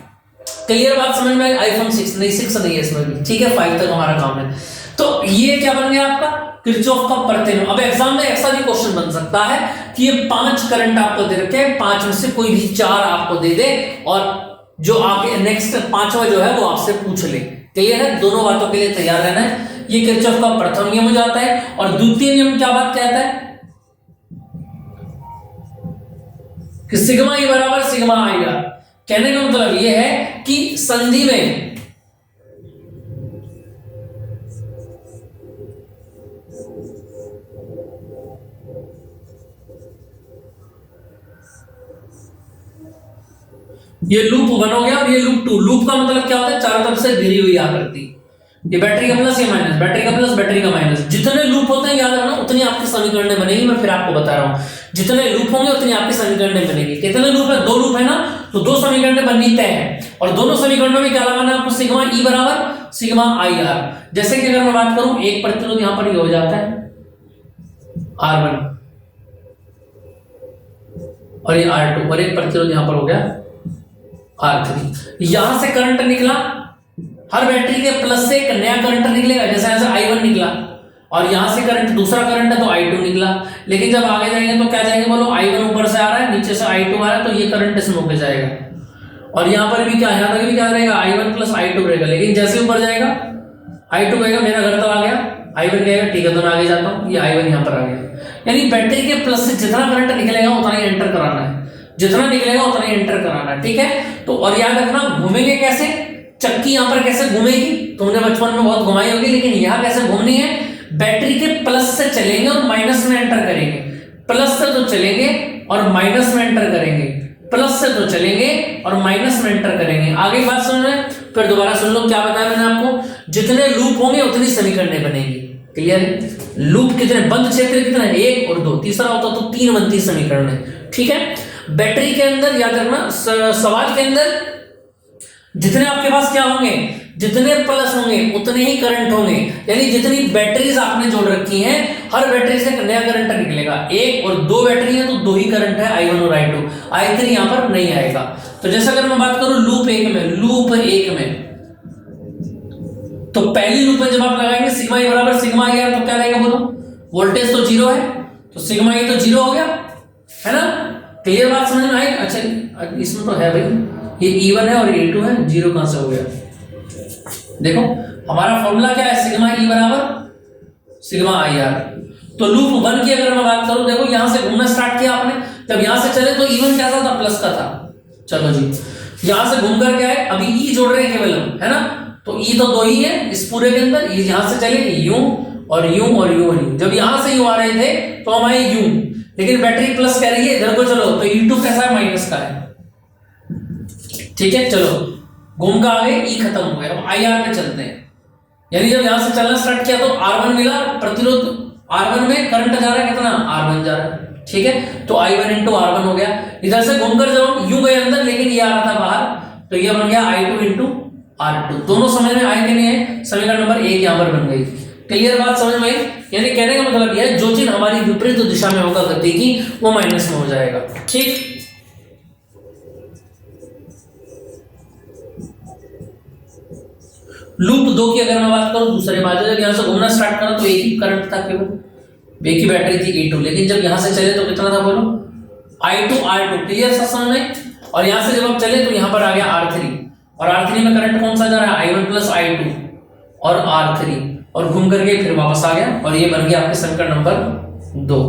Clear बात समझ में? आईफोन 6 नहीं, 6 नहीं है इसमें भी, ठीक है, 5 तक हमारा काम है। तो ये क्या बन गया आपका, किरचॉफ का प्रथम नियम। अब एग्जाम में ऐसा भी क्वेश्चन बन सकता है कि ये 5 करंट आपको दे रखे हैं, 5 में से कोई भी 4 आपको दे दे, और जो आपके नेक्स्ट 5वां जो है वो आपसे पूछ ले। क्लियर है? दोनों बातों के लिए तैयार रहना है। ये किरचॉफ का प्रथम नियम हो जाता है। और द्वितीय नियम क्या बात कहता है, कि सिग्मा ई बराबर सिग्मा आई आर। कहने का मतलब यह है कि संधि में ये लूप 1 हो गया और ये लूप 2। लूप का मतलब क्या होता है, चारों तरफ से घिरी हुई आकृति। ये बैटरी का प्लस, ये माइनस, बैटरी का प्लस, बैटरी का माइनस। जितने लूप होते हैं याद रखना, उतनी आपकी समीकरणें बनेगी। मैं फिर आपको बता रहा हूं, जितने लूप होंगे उतनी आपकी समीकरणें बनेगी। कितने लूप है? 2 लूप है ना, तो 2 समीकरणें बननी तय है। और दोनों समीकरणों में क्या लगाना है आपको, सिग्मा ई बराबर सिग्मा आई आर। जैसे कि अगर मैं बात करूं, एक प्रतिरोध यहां पर ये हो जाता है R1 और ये R2, और एक प्रतिरोध यहां पर हो गया R3। यहां से करंट निकला, हर बैटरी के प्लस से एक नया करंट निकलेगा, जैसे ऐसे I1 निकला, और यहां से करंट दूसरा करंट है तो I2 निकला। लेकिन जब आगे जाएंगे तो क्या जाएंगे बोलो, I1 ऊपर से आ रहा है, नीचे से I2 आ रहा है, तो ये करंट इसमें होके जाएगा। और यहां पर भी क्या, यहां तक भी क्या रहेगा, I1 प्लस I2 रहेगा। लेकिन जैसे ऊपर जाएगा I2 कहेगा मेरा घर तो आ गया, I1 कहेगा ठीक है तो मैं आगे जाता हूं, ये I1 यहां पर आ गया। यानी बैटरी के प्लस से जितना करंट निकलेगा उतना ही एंटर कराना है, जितना निकलेगा उतना ही एंटर कराना है, ठीक है। तो और याद रखना, घूमेंगे कैसे, चक्की यहां पर कैसे घूमेगी, तुमने बचपन में बहुत घुमाई होगी, लेकिन यहां कैसे घूमनी है, बैटरी के प्लस से चलेंगे और माइनस में एंटर करेंगे। प्लस से तो चलेंगे और माइनस में एंटर करेंगे, प्लस से तो चलेंगे और माइनस में एंटर करेंगे। आगे बात सुन रहे हैं, फिर दोबारा सुन लो क्या बताया मैंने आपको। जितने लूप होंगे उतनी समीकरणें बनेगी। क्लियर है? लूप कितने, बंद क्षेत्र कितने, 1 और 2, तीसरा होता तो 3 बनती समीकरण, ठीक है। बैटरी के अंदर याद रखना, सवाल के अंदर जितने आपके पास क्या होंगे, जितने प्लस होंगे उतने ही करंट होंगे। यानी जितनी बैटरीज आपने जोड़ रखी हैं, हर बैटरी से नया करंट निकलेगा। 1 और 2 बैटरी है तो 2 ही करंट है, I1 और I2, I3 यहां पर नहीं आएगा। तो जैसे अगर मैं बात करूं लूप 1 में, तो पहली लूप में जब आप लगाएंगे सिग्मा ई बराबर सिग्मा आई आर, तो क्या रहेगा बोलो, वोल्टेज तो 0 है, तो सिग्मा ई तो 0 हो गया, है ना। क्लियर बात समझ में आई? अच्छा इसमें तो है भाई, ये E1 है और E2 है, 0 कहां से हो गया? देखो हमारा फॉर्मूला क्या है, सिग्मा ई बराबर सिग्मा आई आर। तो लूप 1 की अगर मैं बात करूं, देखो यहां से घूमना स्टार्ट किया आपने, जब यहां से चले तो E1 क्या था, प्लस का था। चलो जी, यहां से घूम कर क्या है, अभी E जोड़ रहे हैं केवल हम, है ना, तो E तो 2 ही है इस पूरे के अंदर। ये यहां से चले यूं और यूं और यूं और यूं, जब यहां से यूं आ रहे थे तो हम आए यूं, लेकिन बैटरी प्लस कह रही है इधर को चलो, तो E2 कैसा है, माइनस का है, ठीक है। चलो घूम का आ गए, ई खत्म हो गया। अब आई आर पे चलते हैं, यानी जब यहां से चलना स्टार्ट किया तो R1 मिला, प्रतिरोध R1 में करंट जा रहा है कितना, R1 जा रहा है, ठीक है। तो I1 इंटू R1 हो गया। इधर से घूमकर जब हम यूं गए अंदर, लेकिन ये आ रहा था बाहर, तो ये बन गया I2 इंटू R2। दोनों समझ में आए कि नहीं है? समीकरण नंबर 1 यहां पर बन गई। क्लियर बात समझ में आई? यानी कहने का मतलब यह है जो चीज हमारी विपरीत दिशा में होगा गति की, वो माइनस में हो जाएगा, ठीक। लूप 2 की अगर मैं बात करूं, दूसरे बात जब यहां से घूमना स्टार्ट करा तो एक ही करंट था, केवल एक ही बैटरी थी E2, लेकिन जब यहां से चले तो कितना था बोलो, I2 R2। क्लियर सा समझ में? और यहां से जब हम चले तो यहां पर आ गया R3, और R3 में करंट कौन सा जा रहा है, I1 प्लस I2 और R3, और घूम करके फिर वापस आ गया, और ये बन गया आपके समीकरण नंबर 2।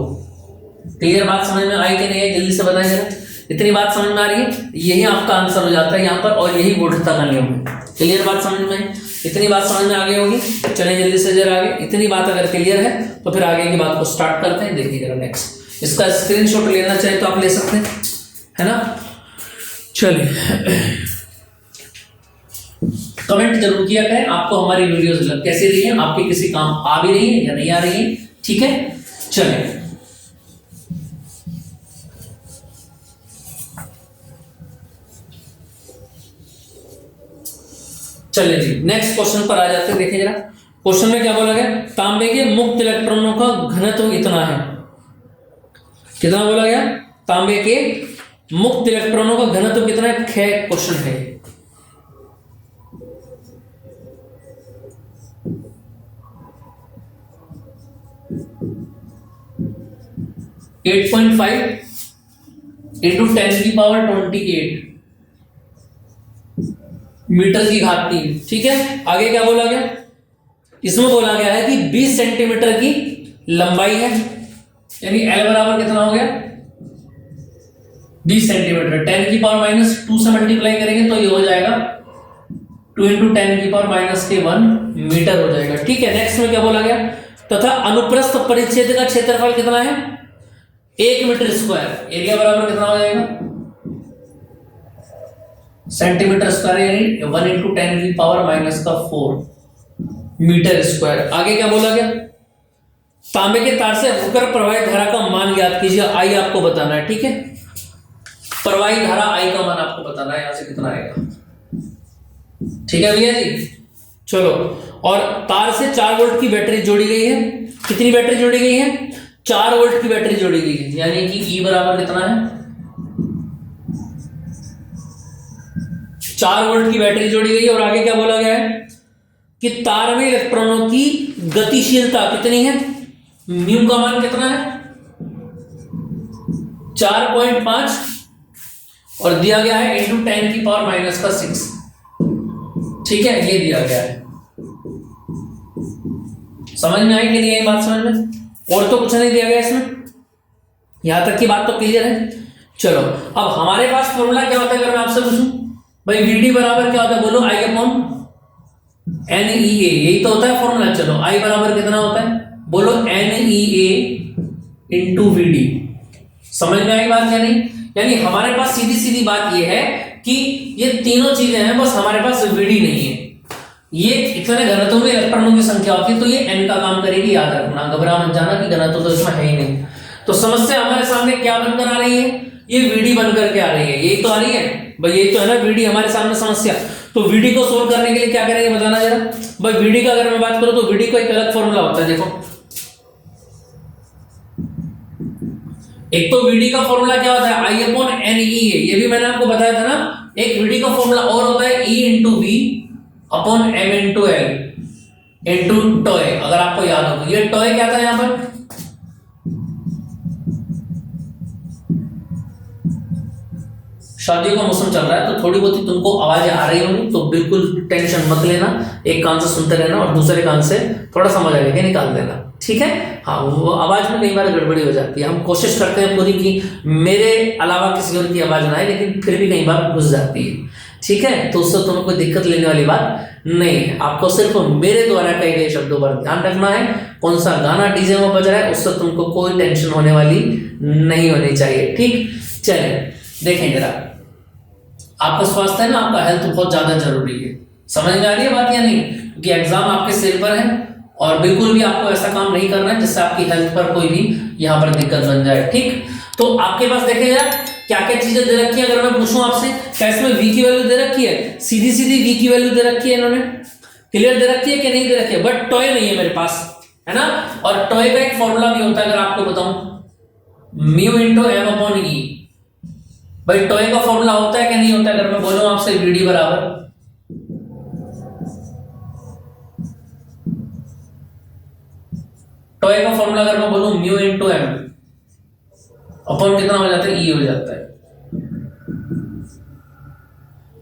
क्लियर बात समझ में आई कि नहीं है? जल्दी से बताएं जरा, इतनी बात समझ में आ रही है? यही आपका आंसर हो जाता है यहाँ पर, और यही बोधता का नियम है। क्लियर बात समझ में? इतनी बात समझ में आगे होगी। चलिए जल्दी से जरा आगे, इतनी बात अगर क्लियर है तो फिर आगे की बात को स्टार्ट करते हैं। देखिए जरा नेक्स्ट, इसका स्क्रीनशॉट लेना चाहे तो आप ले सकते हैं, है ना। चलिए कमेंट जरूर किया करें आपको हमारी वीडियोस कैसी रही है, आपके किसी काम आ भी रही है या नहीं आ रही है, ठीक है। चलिए चलिए जी नेक्स्ट क्वेश्चन पर आ जाते हैं। देखिए जरा क्वेश्चन में क्या बोला गया, तांबे के मुक्त इलेक्ट्रॉनों का घनत्व इतना है। कितना बोला गया, तांबे के मुक्त इलेक्ट्रॉनों का घनत्व कितना है, क्वेश्चन है। एट 8.5 इंटू 10 की पावर 28 मीटर की घात 3, ठीक है। आगे क्या बोला गया, इसमें बोला गया है कि 20 सेंटीमीटर की लंबाई है, यानी L बराबर कितना हो गया, 20 सेंटीमीटर। 10 की पावर -2 से मल्टीप्लाई करेंगे तो ये हो जाएगा 2 इंटू 10 की पावर -1 मीटर हो जाएगा, ठीक है। नेक्स्ट में क्या बोला गया, तथा अनुप्रस्थ परिच्छेद का क्षेत्रफल कितना है, 1 मीटर स्क्वायर। एरिया बराबर कितना हो जाएगा, सेंटीमीटर स्क्वायर, यानी 1 इंटू 10 की पावर -4 मीटर स्क्वायर। आगे क्या बोला गया, तांबे के तार से होकर प्रवाहित धारा का मान ज्ञात कीजिए। आई आपको बताना है, ठीक है। प्रवाहित धारा आई का मान आपको बताना है, यहां से कितना आएगा, ठीक है भैया जी। चलो, और तार से 4 वोल्ट की बैटरी जोड़ी गई है। कितनी बैटरी जोड़ी गई है, 4 वोल्ट की बैटरी जोड़ी गई है, यानी कि ई बराबर कितना है, 4 वोल्ट की बैटरी जोड़ी गई है। और आगे क्या बोला गया है कि तार में इलेक्ट्रॉनों की गतिशीलता कितनी है, म्यू का मान कितना है, 4.5, और दिया गया है इंटू 10 की पावर -6, ठीक है। ये दिया गया है, समझ में आई कि नहीं आई बात समझ में? और तो कुछ नहीं दिया गया इसमें, यहां तक की बात तो क्लियर है। चलो, अब हमारे पास फॉर्मूला क्या होता है, अगर मैं आपसे पूछूं भाई VD बराबर क्या होता है, बोलो I/NEA, यही तो होता है फॉर्मूला। चलो, I बराबर कितना होता है, बोलो NEA इंटू VD। समझ में आई बात या नहीं? यानी हमारे पास सीधी सीधी बात यह है कि ये तीनों चीजें हैं, बस हमारे पास VD नहीं है। ये इतने घनत्व में इलेक्ट्रॉनों की संख्या होती है, तो ये N का काम करेगी, याद रखना, घबरा मत जाना कि घनत्व तो इसमें है ही नहीं। तो समस्या हमारे सामने क्या बनकर आ रही है, ये VD बनकर के आ रही है, यही तो आ रही है भाई, यही तो है ना VD हमारे सामने समस्या। तो VD को सोल्व करने के लिए क्या करेंगे बताना जरा भाई। VD का अगर मैं बात करूं तो VD का एक अलग फॉर्मूला होता है, देखो। एक तो VD का फॉर्मूला क्या होता है, I/NEA, ये भी मैंने आपको बताया था ना। एक VD का फॉर्मूला और होता है E into V upon M into L into toy, अगर आपको याद हो तो। ये टॉय क्या था यहां पर, शादियों का मौसम चल रहा है तो थोड़ी बहुत ही तुमको आवाजें आ रही होंगी, तो बिल्कुल टेंशन मत लेना, एक कान से सुनते रहना और दूसरे कान से थोड़ा समझ आ गया निकाल देना, ठीक है। हाँ, वो आवाज में कई बार गड़बड़ी हो जाती है, हम कोशिश करते हैं पूरी की मेरे अलावा किसी और की आवाज ना आए, लेकिन फिर भी कई बार घुस जाती है, ठीक है। तो उससे तुम्हें कोई दिक्कत लेने वाली बात नहीं है, आपको सिर्फ मेरे द्वारा कहे गए शब्दों पर ध्यान रखना है। कौन सा गाना डीजे में बज रहा है उससे तुमको कोई टेंशन होने वाली नहीं होनी चाहिए, ठीक। चलिए देखें जरा, आपका स्वास्थ्य है ना, आपका हेल्थ बहुत ज्यादा जरूरी है। समझ में आ रही है बात या नहीं? क्योंकि एग्जाम आपके सिर पर है और बिल्कुल भी आपको ऐसा काम नहीं करना है जिससे आपकी हेल्थ पर कोई भी यहाँ पर दिक्कत बन जाए। ठीक, तो आपके पास देखेगा क्या क्या चीजें दे रखी है। अगर मैं पूछूं आपसे, क्या इसमें v की वैल्यू दे रखी है? सीधी सीधी v की वैल्यू दे रखी है इन्होंने, क्लियर दे रखी है कि नहीं दे रखी है? बट टॉय नहीं है मेरे पास, है ना। और टॉय का एक फॉर्मूला भी होता है, अगर आपको बताऊं, म्यू इंटू एम अपॉन ई। भाई टॉय का फॉर्मूला होता है कि नहीं होता है? अगर मैं बोलूं आपसे वीडी बराबर टॉय का फॉर्मूला, अगर मैं बोलूं म्यू इंटू एम अपॉन कितना हो जाता है? ई हो जाता है।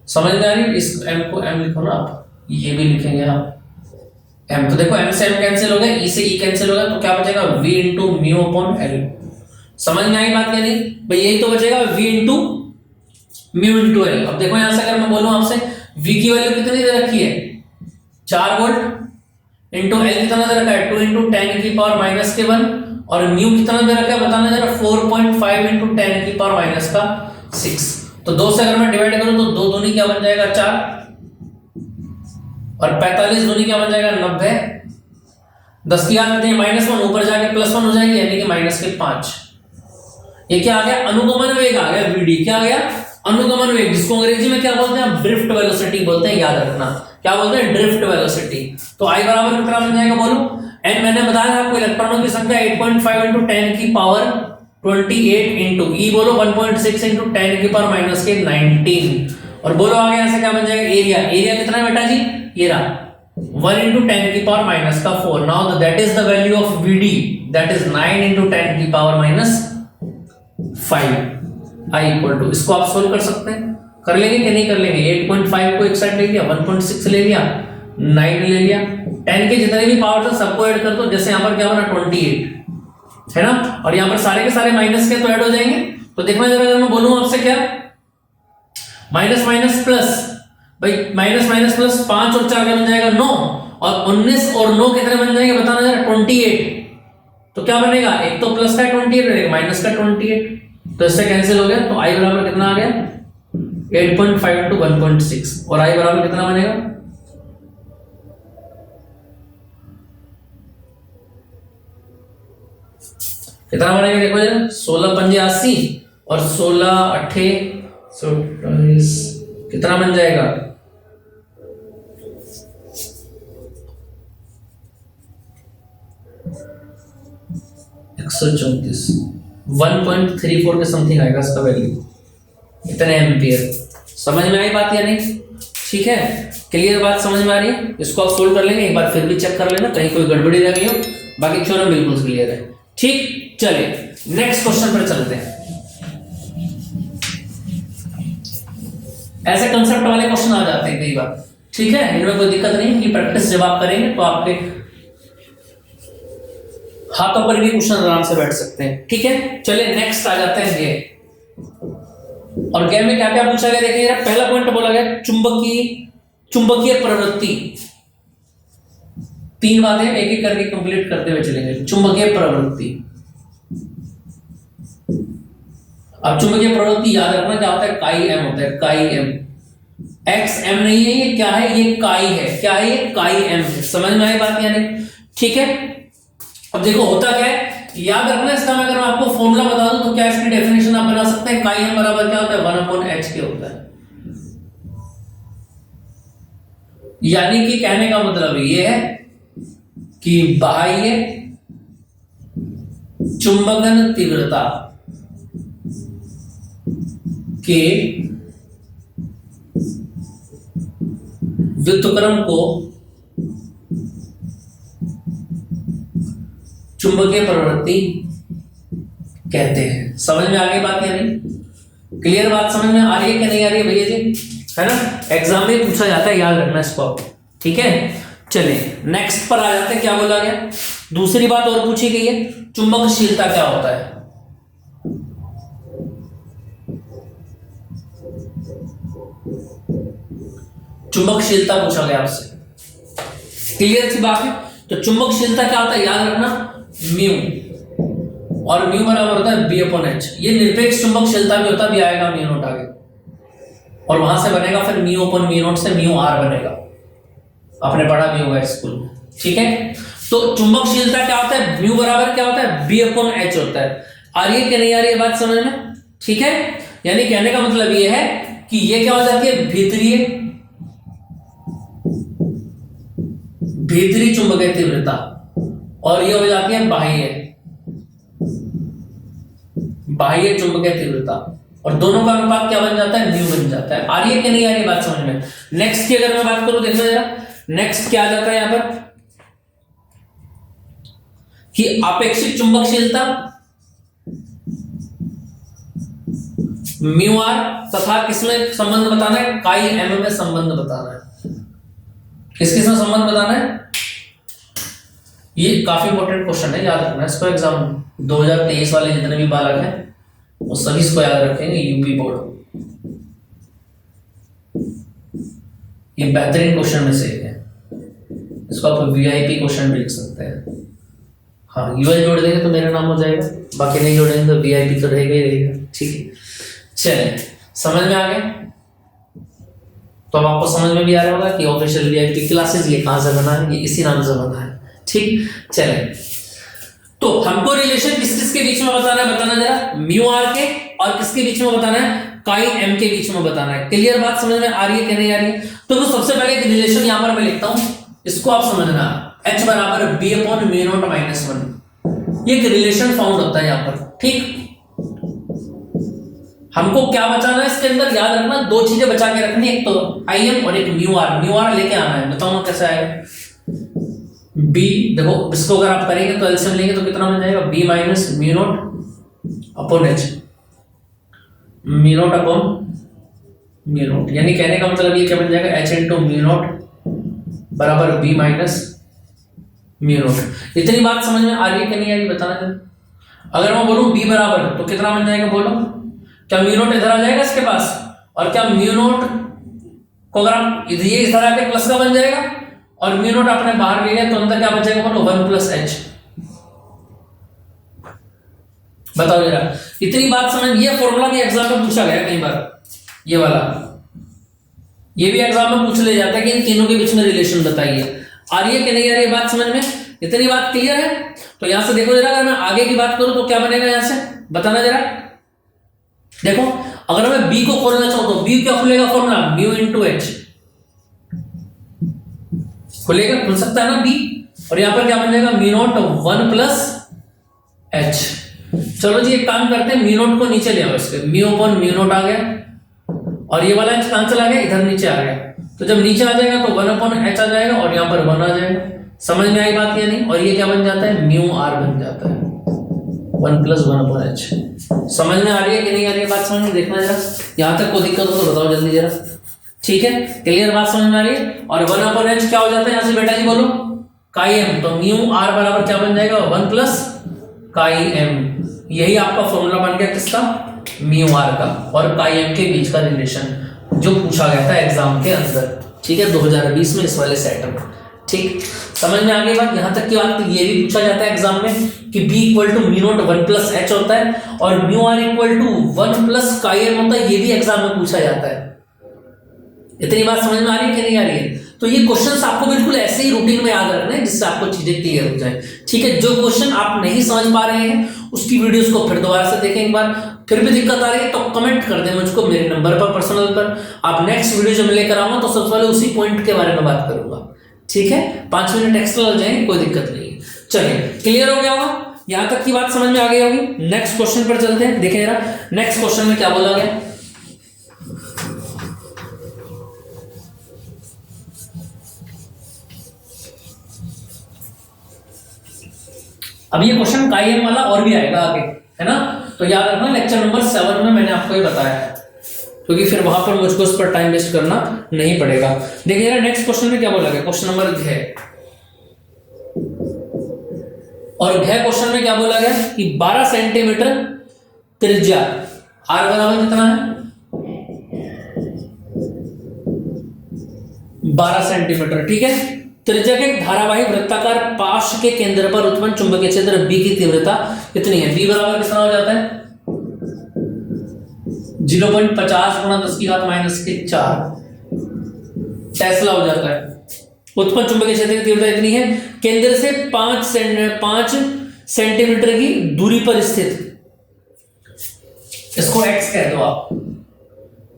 समझ में आ रही? इस m को m लिखो ना आप, ये भी लिखेंगे आप m। तो देखो m से m कैंसिल हो गया, e से e कैंसिल हो गया, तो क्या बचेगा? v into mu upon L. समझ में आई बात या नहीं भाई? यही तो बचेगा, v into mu into L. अब देखो यहां से अगर मैं बोलूं आपसे, v की वैल्यू कितनी दे रखी है? 4 वोल्ट इंटू एल कितना दे रखा है? 2 इंटू 10 की पावर माइनस के 1, और म्यू कितना दे रखा है बताना जरा? 4.5 इंटू 10 की पावर माइनस का 6। तो 2 से अगर मैं डिवाइड करूं तो 2 दूनी क्या बन जाएगा? 4, और 45 दूनी क्या बन जाएगा? 90। 10 की घात माइनस 1, ऊपर जाके प्लस 1 हो जाएगी, यानी कि माइनस के 5। ये क्या आ गया? अनुगमन वेग आ गया, वीडी। क्या आ गया? अनुगमन वेग, जिसको अंग्रेजी में क्या बोलते हैं? ड्रिफ्ट वेलोसिटी बोलते हैं, याद रखना। क्या बोलते हैं? Drift velocity. तो आई बराबर कितना बन जाएगा बोलो? एन मैंने बताया आपको इलेक्ट्रॉनों की संख्या 8.5 इंटू 10 की पावर 28 इंटू ई बोलो 1.6 इंटू 10 की पावर माइनस के 19। और बोलो आगे यहां से क्या बन जाएगा? एरिया। एरिया कितना है बेटा जी? ये रहा 1 इंटू 10 की पावर माइनस का 4। Now that is the value of VD, that is 9 into 10 की power minus 5। I equal to, इसको आप सोल्व कर सकते हैं, कर लेंगे कि नहीं कर लेंगे? 8.5 को एक साइड ले लिया, 1.6 ले लिया, 9 ले लिया, 10 के जितने भी पावर थे सबको ऐड कर दो। जैसे यहाँ पर क्या बना? 28 है ना, और यहाँ पर सारे के सारे माइनस के तो ऐड हो जाएंगे। तो देखना जरा, अगर मैं बोलूं आपसे क्या? माइनस माइनस प्लस, भाई माइनस माइनस प्लस 5 और 4 क्या बन जाएगा? 9, और 19 और 9 कितने बन जाएंगे बताना जरा? 28। तो क्या बनेगा? एक तो प्लस का 28 और एक माइनस का 28, तो इससे कैंसिल हो गया। तो आई बराबर कितना आ गया? 8.5 इंटू 1.6, और आई बराबर कितना बनेगा? कितना बनेगा देखो जरा? 16 पंजे 80 और 16 अट्ठे 27, कितना बन जाएगा? 134, 1.34 के समथिंग आएगा इसका वैल्यू, इतने एम्पियर। समझ में आई बात या नहीं? ठीक है, क्लियर बात समझ में आ रही है? इसको आप सोल्व कर लेंगे, एक बार फिर भी चेक कर लेना कहीं कोई गड़बड़ी रह गई हो, बाकी थ्योरम बिल्कुल क्लियर है। ठीक, चलिए नेक्स्ट क्वेश्चन पर चलते हैं। ऐसे कंसेप्ट वाले क्वेश्चन आ जाते हैं कई बार, ठीक है, इनमें कोई दिक्कत नहीं कि प्रैक्टिस जब आप करेंगे तो आपके हाथों पर भी क्वेश्चन आराम से बैठ सकते हैं। ठीक है, चलिए नेक्स्ट आ जाते हैं ये। और गेम में क्या क्या पूछा गया देखिए, पहला पॉइंट बोला गया चुंबकीय प्रवृत्ति। 3 बातें एक एक करके कंप्लीट करते हुए चलेंगे। चुंबकीय प्रवृत्ति, अब चुंबकीय प्रवृत्ति याद रखना क्या होता है? काई एम होता है, काई एम। एक्स एम नहीं है, ये क्या है? ये काई है। क्या है ये? काई एम है। समझ में आई बात या नहीं? ठीक है, अब देखो होता क्या है, याद रखना इसका। मैं अगर आपको फॉर्मूला बता दूं तो क्या इसकी डेफिनेशन आप बना सकते हैं? काई एम बराबर क्या होता है? 1/h होता है। यानी कि कहने का मतलब ये है कि बाह्य चुंबकन तीव्रता के व्युत्क्रम को चुंबकीय प्रवृत्ति कहते हैं। समझ में आ गई बात या नहीं? क्लियर बात समझ में आ रही है कि नहीं आ रही है भैया जी? है ना, एग्जाम में पूछा जाता है, याद रखना इसको। ठीक है, चलिए नेक्स्ट पर आ जाते हैं। क्या बोला गया? दूसरी बात और पूछी गई है, चुंबकशीलता क्या होता है? चुंबकशीलता पूछा गया आपसे, क्लियर सी बात है। तो चुंबकशीलता क्या होता है याद रखना? म्यू, और म्यू बराबर होता है बी अपॉन एच। ये निरपेक्ष चुंबकशीलता भी होता है, भी आएगा म्यू नोट आगे। और वहां से बनेगा फिर म्यू अपन म्यू नॉट से म्यू आर बनेगा, आपने पढ़ा भी होगा स्कूल में, ठीक है। तो चुंबकशीलता क्या होता है, म्यू बराबर क्या होता है, बी अपॉन एच होता है। आ रही है कि नहीं आ रही है बात समझ में, ठीक है। यानी कहने का मतलब ये है कि ये क्या हो जाती है, भीतरी चुंबकीय तीव्रता, और ये हो जाती है बाह्य चुंबकीय तीव्रता, और दोनों का अनुपात क्या बन जाता है, म्यू बन जाता है। आ रही है कि नहीं आ रही है बात समझ में। नेक्स्ट की अगर मैं बात करूं, देखना जरा नेक्स्ट क्या आ जाता है यहां पर कि आपेक्षिक चुंबकशीलता म्यू आर तथा किसमें संबंध बताना है, काई एम में संबंध बताना है। किसमें संबंध बताना है, ये काफी इंपॉर्टेंट क्वेश्चन है, याद रखना इसको। एग्जाम 2023 वाले जितने भी बालक हैं वो सभी इसको याद रखेंगे, यूपी बोर्ड। ये बेहतरीन क्वेश्चन में से एक है, इसको आप वीआईपी क्वेश्चन भी लिख सकते हैं। हाँ, यूएल जोड़ देंगे तो मेरा नाम हो जाएगा, बाकी नहीं जोड़ेंगे तो वीआईपी तो रहेगा ही रहेगा, ठीक है। चलिए, समझ में आ गया। तो अब आपको समझ में भी आ रहा होगा कि ऑफिशियल वीआईपी क्लासेस ये कहां से बना है, ये इसी नाम से बना है, ठीक। चले, तो हमको रिलेशन किस किस के बीच में बताना है, बताना जरा, म्यू आर के और किसके बीच में बताना है, काई एम के बीच में बताना है। क्लियर बात समझ में आ रही है कि नहीं आ रही है। तो सबसे पहले एक रिलेशन यहां पर मैं लिखता हूं, इसको आप समझना, H बराबर B upon mu naught minus 1। ये एक रिलेशन फाउंड होता है यहां पर, ठीक। हमको क्या बचाना है इसके अंदर, याद रखना दो चीजें बचा के रखनी, एक तो आई एम और एक म्यू आर लेके आना है। बताऊंगा कैसे आएगा। बी देखो, इसको अगर आप करेंगे तो एलसीएम लेंगे तो कितना बन जाएगा, B minus mu naught upon H, mu naught upon mu naught. यानी कहने का मतलब ये क्या बन जाएगा, एच इंटू म्यू नॉट बराबर बी माइनस म्यू नॉट। इतनी बात समझ में आ रही है कि नहीं आ रही, बताना जरा। अगर मैं बोलूं बी बराबर तो कितना बन जाएगा, बोलो। क्या म्यू नॉट इधर आ जाएगा इसके पास, और क्या म्यू नॉट को अगर आप ये इधर आके प्लस का बन जाएगा, और म्यू नॉट आपने बाहर ले लिया तो अंदर क्या बचेगा, बोलो 1 प्लस एच। बताओ जरा, इतनी बात समझ। ये फॉर्मूला भी एग्जाम में पूछा गया कई बार, ये वाला, ये भी एग्जाम में पूछ ले जाता है कि इन तीनों के बीच में रिलेशन बताइए। आ रही है कि नहीं आ रही है बात समझ में, इतनी बात क्लियर है। तो यहां से देखो जरा, अगर मैं आगे की बात करूं तो क्या बनेगा यहां से, बताना जरा। देखो, अगर मैं बी को खोलना चाहूं तो बी क्या खुलेगा, फॉर्मूला म्यू इंटू एच खुलेगा, खुल सकता है ना बी। और यहां पर क्या बन जाएगा, म्यू नॉट 1 प्लस एच। चलो जी, एक काम करते हैं, म्यू नॉट को नीचे ले आओ, इसके म्यू अपॉन म्यू नॉट आ गया, और ये वाला एच कहां चला गया, इधर नीचे आ गया। तो जब नीचे आ जाएगा तो 1 अपॉन एच आ जाएगा, और यहां पर 1 आ जाएगा। समझ में आई बात या नहीं। और ये क्या बन जाता है, म्यू आर बन जाता है, 1 प्लस 1 अपॉन एच। समझ में आ रही है कि नहीं आ रही है बात समझ में, देखना जरा। यहां तक कोई दिक्कत हो तो बताओ जल्दी जरा, ठीक है। क्लियर बात समझ में आ रही है। और 1 अपॉन एच क्या हो जाता है यहां से, बेटा जी बोलो, काई एम। तो म्यू आर बराबर क्या बन जाएगा, 1 प्लस काई एम। यही आपका फॉर्मूला बन गया किसका, म्यू आर का और काई एम के बीच का रिलेशन, जो पूछा गया था एग्जाम के अंदर, ठीक है, 2020 में इस वाले सेट में, ठीक। समझ में आ गई बात। यहां तक की बात, ये भी पूछा जाता है एग्जाम में कि b equal to mu naught 1 plus H होता है, और mu R equal to 1 plus chi M होता है। ये भी एग्जाम में पूछा जाता है। इतनी बात समझ में आ रही है कि नहीं आ रही है। तो ये क्वेश्चंस आपको बिल्कुल ऐसे ही रूटीन में याद रखना है, जिससे आपको चीजें क्लियर हो जाए, ठीक है। जो क्वेश्चन आप नहीं समझ पा रहे हैं उसकी वीडियोस को फिर दोबारा से देखें एक बार। फिर भी दिक्कत आ रही है तो कमेंट कर दें मुझको मेरे नंबर पर, पर्सनल पर। आप नेक्स्ट वीडियो जब लेकर आऊंगा तो सबसे पहले उसी पॉइंट के बारे में बात करूंगा, ठीक है। 5 मिनट एक्स्ट्रा लग जाएंगे, कोई दिक्कत नहीं है। चलिए, क्लियर हो गया होगा, यहां तक की बात समझ में आ गई होगी। नेक्स्ट क्वेश्चन पर चलते हैं, देखें जरा नेक्स्ट क्वेश्चन में क्या बोला गया। अब ये क्वेश्चन काई एम वाला और भी आएगा आगे, है ना। तो याद रखना, लेक्चर नंबर 7 में मैंने आपको ये बताया है, क्योंकि फिर वहां पर मुझको इस पर टाइम वेस्ट करना नहीं पड़ेगा। देखिए जरा नेक्स्ट क्वेश्चन में क्या बोला गया, क्वेश्चन नंबर घ। और घ क्वेश्चन में क्या बोला गया कि 12 सेंटीमीटर त्रिज्या, आर बराबर कितना है, 12 सेंटीमीटर, ठीक है। त्रिज्या के धारावाही वृत्ताकार पाश के केंद्र पर उत्पन्न चुंबकीय क्षेत्र B की तीव्रता कितनी है। B बराबर कितना हो जाता है, 0.50 गुणा 10 की घात माइनस के 4 टेस्ला हो जाता है। उत्पन्न चुंबकीय क्षेत्र की तीव्रता इतनी है, केंद्र से 5 सेंटीमीटर की दूरी पर स्थित, इसको x कह दो आप,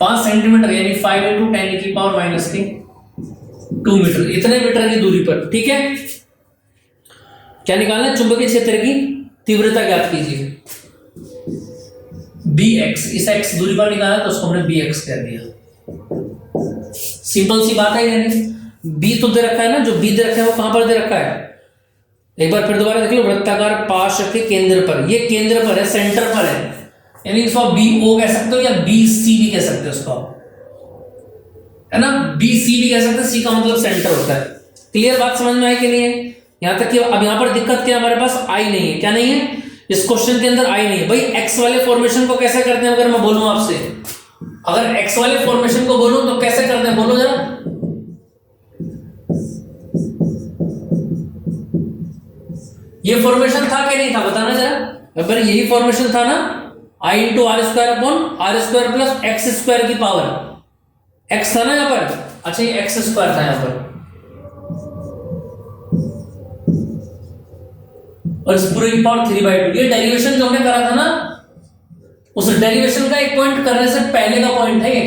5 सेंटीमीटर यानी 5 × 10 की पावर माइनस के 2 मीटर, इतने मीटर की दूरी पर। ठीक है, क्या निकालना है? चुंबकीय क्षेत्र की तीव्रता ज्ञात कीजिए। bx, इस x दूरी पर निकाला तो उसको हमने bx कह दिया। सिंपल सी बात है, यानी b तो दे रखा है ना, जो b दे रखा है वो कहां पर दे रखा है? एक बार फिर दोबारा देख लो, वृत्ताकार पाश के केंद्र पर, ये केंद्र पर है, सेंटर पर है, यानी इसको BO कह सकते हो या BC भी कह सकते हो उसको, है ना, BC भी कह सकते हैं, C का मतलब सेंटर होता है। क्लियर बात समझ में आई कि नहीं है? यहां तक कि अब यहां पर दिक्कत क्या, हमारे पास I नहीं है। क्या नहीं है? इस क्वेश्चन के अंदर I नहीं है। भाई x वाले फॉर्मेशन को कैसे करते हैं, अगर मैं बोलूं आपसे, अगर x वाले फॉर्मेशन को बोलूं तो कैसे करते हैं, बोलो जरा। ये फॉर्मेशन था कि नहीं था, बताना जरा। अगर यही फॉर्मेशन था ना, I × r² प्लस x² की पावर, x था ना यहां पर, अच्छा ये x² था यहां पर, और इस पूरे की पावर 3/2। ये डेरिवेशन जो हमने करा था ना, उस डेरिवेशन का एक पॉइंट करने से पहले का पॉइंट है ये।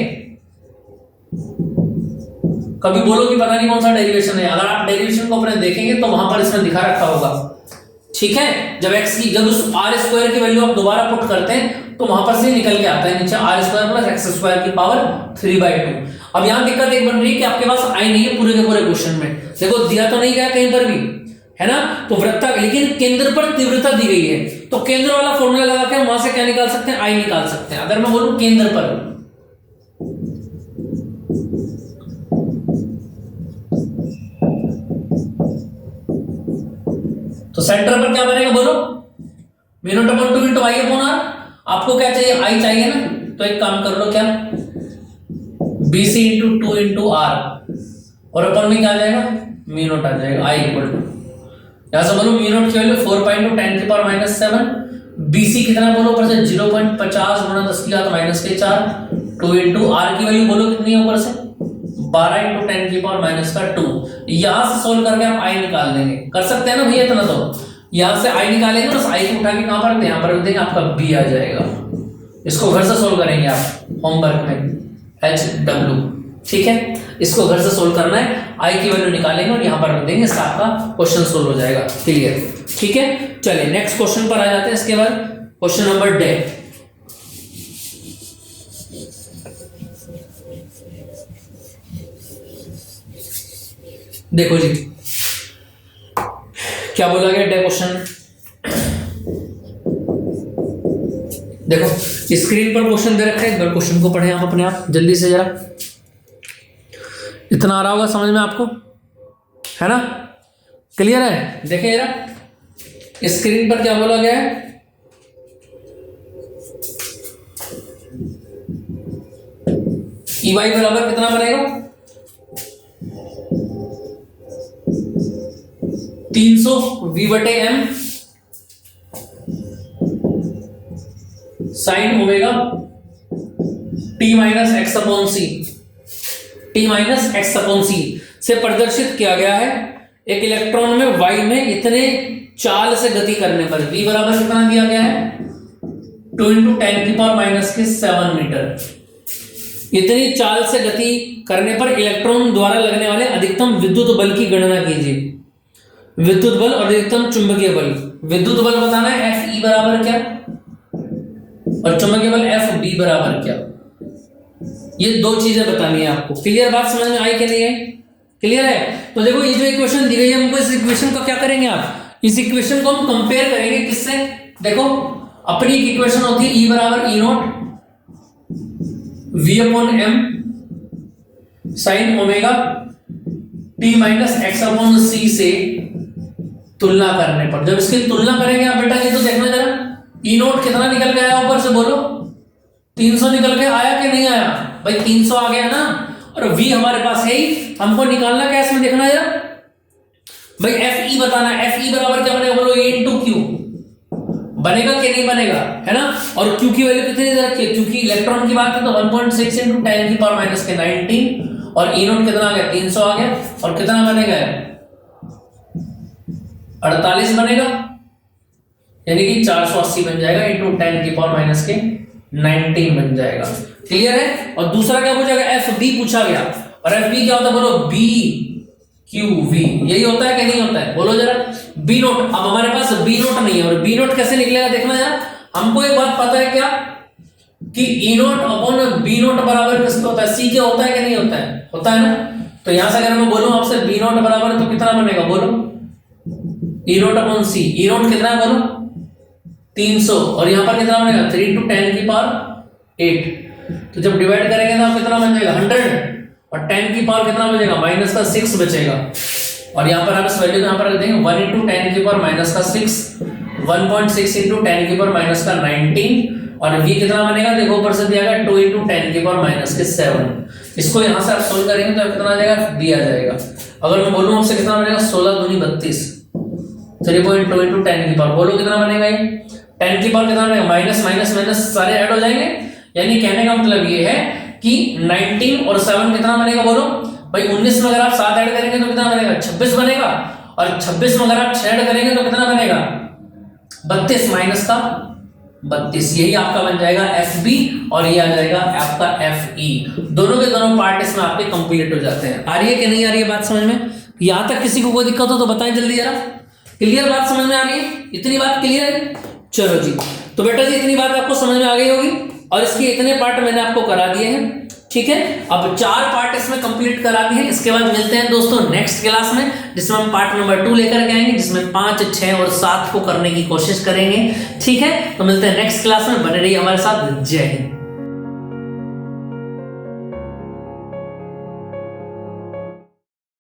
कभी बोलो कि पता नहीं कौन सा डेरिवेशन है, अगर आप डेरिवेशन को अपने देखेंगे तो वहां पर इसमें दिखा रखा होगा। ठीक है, जब उस r² की वैल्यू आप दोबारा पुट करते हैं तो वहां पर से निकल के आता है नीचे r² प्लस x² की पावर 3/2। अब यहां दिक्कत एक बन रही है कि आपके पास I नहीं है पूरे के पूरे क्वेश्चन में, देखो दिया तो नहीं गया कहीं पर भी, है ना, तो वृत्ताकार, लेकिन केंद्र पर तीव्रता दी गई है, तो केंद्र वाला फॉर्मूला लगा के वहां से क्या निकाल सकते हैं? I निकाल सकते हैं। अगर मैं बोलूं केंद्र पर, तो सेंटर पर क्या बनेगा, बोलो, μ0/2 × I/r। आपको क्या चाहिए? I चाहिए ना, तो एक काम कर लो, क्या, BC × 2 × r, और अपन में क्या आ जाएगा? μ0 आ जाएगा। I = यहां से बोलो μ0 की वैल्यू 4 × 10 की पावर -7, BC कितना बोलो ऊपर से 0.50 गुणा 10 की घात माइनस के 4, 2 × r की वैल्यू बोलो कितनी है ऊपर से 12 × 10 की पावर -2। यहां से सोल्व करके आप I निकाल देंगे, कर सकते हैं ना भैया इतना, तो यहां से I निकालेंगे, बस I को उठा के कहां पर, यहां पर देंगे, आपका B आ जाएगा। इसको घर से सोल्व करेंगे आप होमवर्क में, HW। ठीक है, इसको घर से सोल्व करना है, I की वैल्यू निकालेंगे और यहां पर रख देंगे, आपका क्वेश्चन सोल्व हो जाएगा। क्लियर? ठीक है, चलिए नेक्स्ट क्वेश्चन पर आ जाते हैं। इसके बाद क्वेश्चन नंबर D। देखो जी क्या बोला गया D क्वेश्चन, देखो स्क्रीन पर क्वेश्चन दे रखा है, एक बार क्वेश्चन को पढ़ें आप अपने आप जल्दी से जरा, इतना आ रहा होगा समझ में आपको, है ना, क्लियर है? देखिए जरा स्क्रीन पर क्या बोला गया है, EY बराबर कितना बनेगा, 300 V/m sin ओमेगा T-x/c से प्रदर्शित किया गया है। एक इलेक्ट्रॉन में y में इतने चाल से गति करने पर v बराबर कितना दिया गया है, 2 × 10 की पावर -7 मीटर। इतनी चाल से गति करने पर इलेक्ट्रॉन द्वारा लगने वाले अधिकतम विद्युत बल की गणना कीजिए। विद्युत बल और अधिकतम चुंबकीय बल, विद्युत बल बताना है Fe बराबर क्या, और चुंबकीय बल Fb बराबर क्या, ये दो चीजें बतानी है आपको। क्लियर बात समझ में आई कि नहीं है? क्लियर है? तो देखो ये जो इक्वेशन दी गई है, हमको इस इक्वेशन को क्या करेंगे, आप इस इक्वेशन को हम कंपेयर करेंगे किससे, देखो अपनी इक्वेशन होती है E बराबर E0 V/m sin omega T-x/c से तुलना करने पर, जब इसकी तुलना करेंगे आप बेटा, ये तो देखना जरा E0 कितना निकल के आया ऊपर से, बोलो 300 निकल के आया कि नहीं आया, भाई 300 आ गया ना, और V हमारे पास है ही, हमको निकालना क्या इसमें, देखना जरा भाई Fe बताना है। Fe बराबर क्या बनेगा, बोलो A × Q, बनेगा कि नहीं बनेगा, है ना। और Q की वैल्यू कितनी दे रखी है, क्योंकि इलेक्ट्रॉन की बात है तो 1.6 × 10⁻⁻⁹ और E नोट कितना आ गया 300 आ गया, और कितना बनेगा 48 बनेगा, यानी कि 480 बन जाएगा × 10⁻⁻⁹ बन जाएगा। क्लियर है। और दूसरा क्या पूछा गया, FB पूछा गया, और FB क्या होता है बोलो, BQV, यही होता है कि नहीं होता है, बोलो जरा। B नोट, अब हमारे पास B नोट नहीं है, और B नोट कैसे निकलेगा देखना जरा। हमको एक बात पता है क्या, कि E naught upon B note बराबर किसका होता है, C के होता है कि नहीं होता है, होता है ना। तो यहां से अगर मैं बोलूं आपसे B नोट बराबर तो कितना बनेगा बोलो, E naught upon C। E note कितना है बोलो 300, और यहां पर कितना बनेगा 3 × 10⁸ तो जब डिवाइड करेंगे तो कितना बन जाएगा 100, और 10 की पावर कितना बचेगा -6 बचेगा, और यहाँ पर आप इस वैल्यू को यहाँ पर रख देंगे 1 × 10⁻⁻⁶, 1.6 × 10⁻⁻⁹, और v कितना बनेगा देखो ऊपर से दिया गया 2 × 10⁻⁷। इसको यहाँ से आप सोल्व करेंगे तो कितना आ जाएगा दिया जाएगा। अगर मैं बोलूँ आपसे कितना बनेगा 16 दूनी 32, 3.2 × 10 की पावर, बोलो कितना बनेगा ये 10 की पावर कितना बनेगा, माइनस माइनस माइनस सारे ऐड हो जाएंगे। यानी कहने का मतलब ये है कि 19 और 7 कितना बनेगा बोलो भाई, 19 में अगर आप 7 ऐड करेंगे तो कितना बनेगा 26 बनेगा, और 26 में अगर आप 6 ऐड करेंगे तो कितना बनेगा 32 माइनस का 32, यही आपका बन जाएगा FB, और ये आ जाएगा आपका FE। दोनों के दोनों पार्ट इसमें आपके कंप्लीट हो जाते हैं। आ रही है कि नहीं आ रही है बात समझ में, यहां तक किसी को कोई दिक्कत हो तो बताएं जल्दी जरा। क्लियर बात समझ में आ रही है, इतनी बात क्लियर है। चलो जी, तो बेटा जी इतनी बात आपको समझ में आ गई होगी, और इसके इतने पार्ट मैंने आपको करा दिए हैं, ठीक है। अब 4 पार्ट इसमें कंप्लीट करा दिए हैं। इसके बाद मिलते हैं दोस्तों नेक्स्ट क्लास में, जिसमें हम पार्ट नंबर 2 लेकर के आएंगे, जिसमें 5, 6 और 7 को करने की कोशिश करेंगे, ठीक है। तो मिलते हैं नेक्स्ट क्लास में, बने रहिए हमारे साथ। जय हिंद।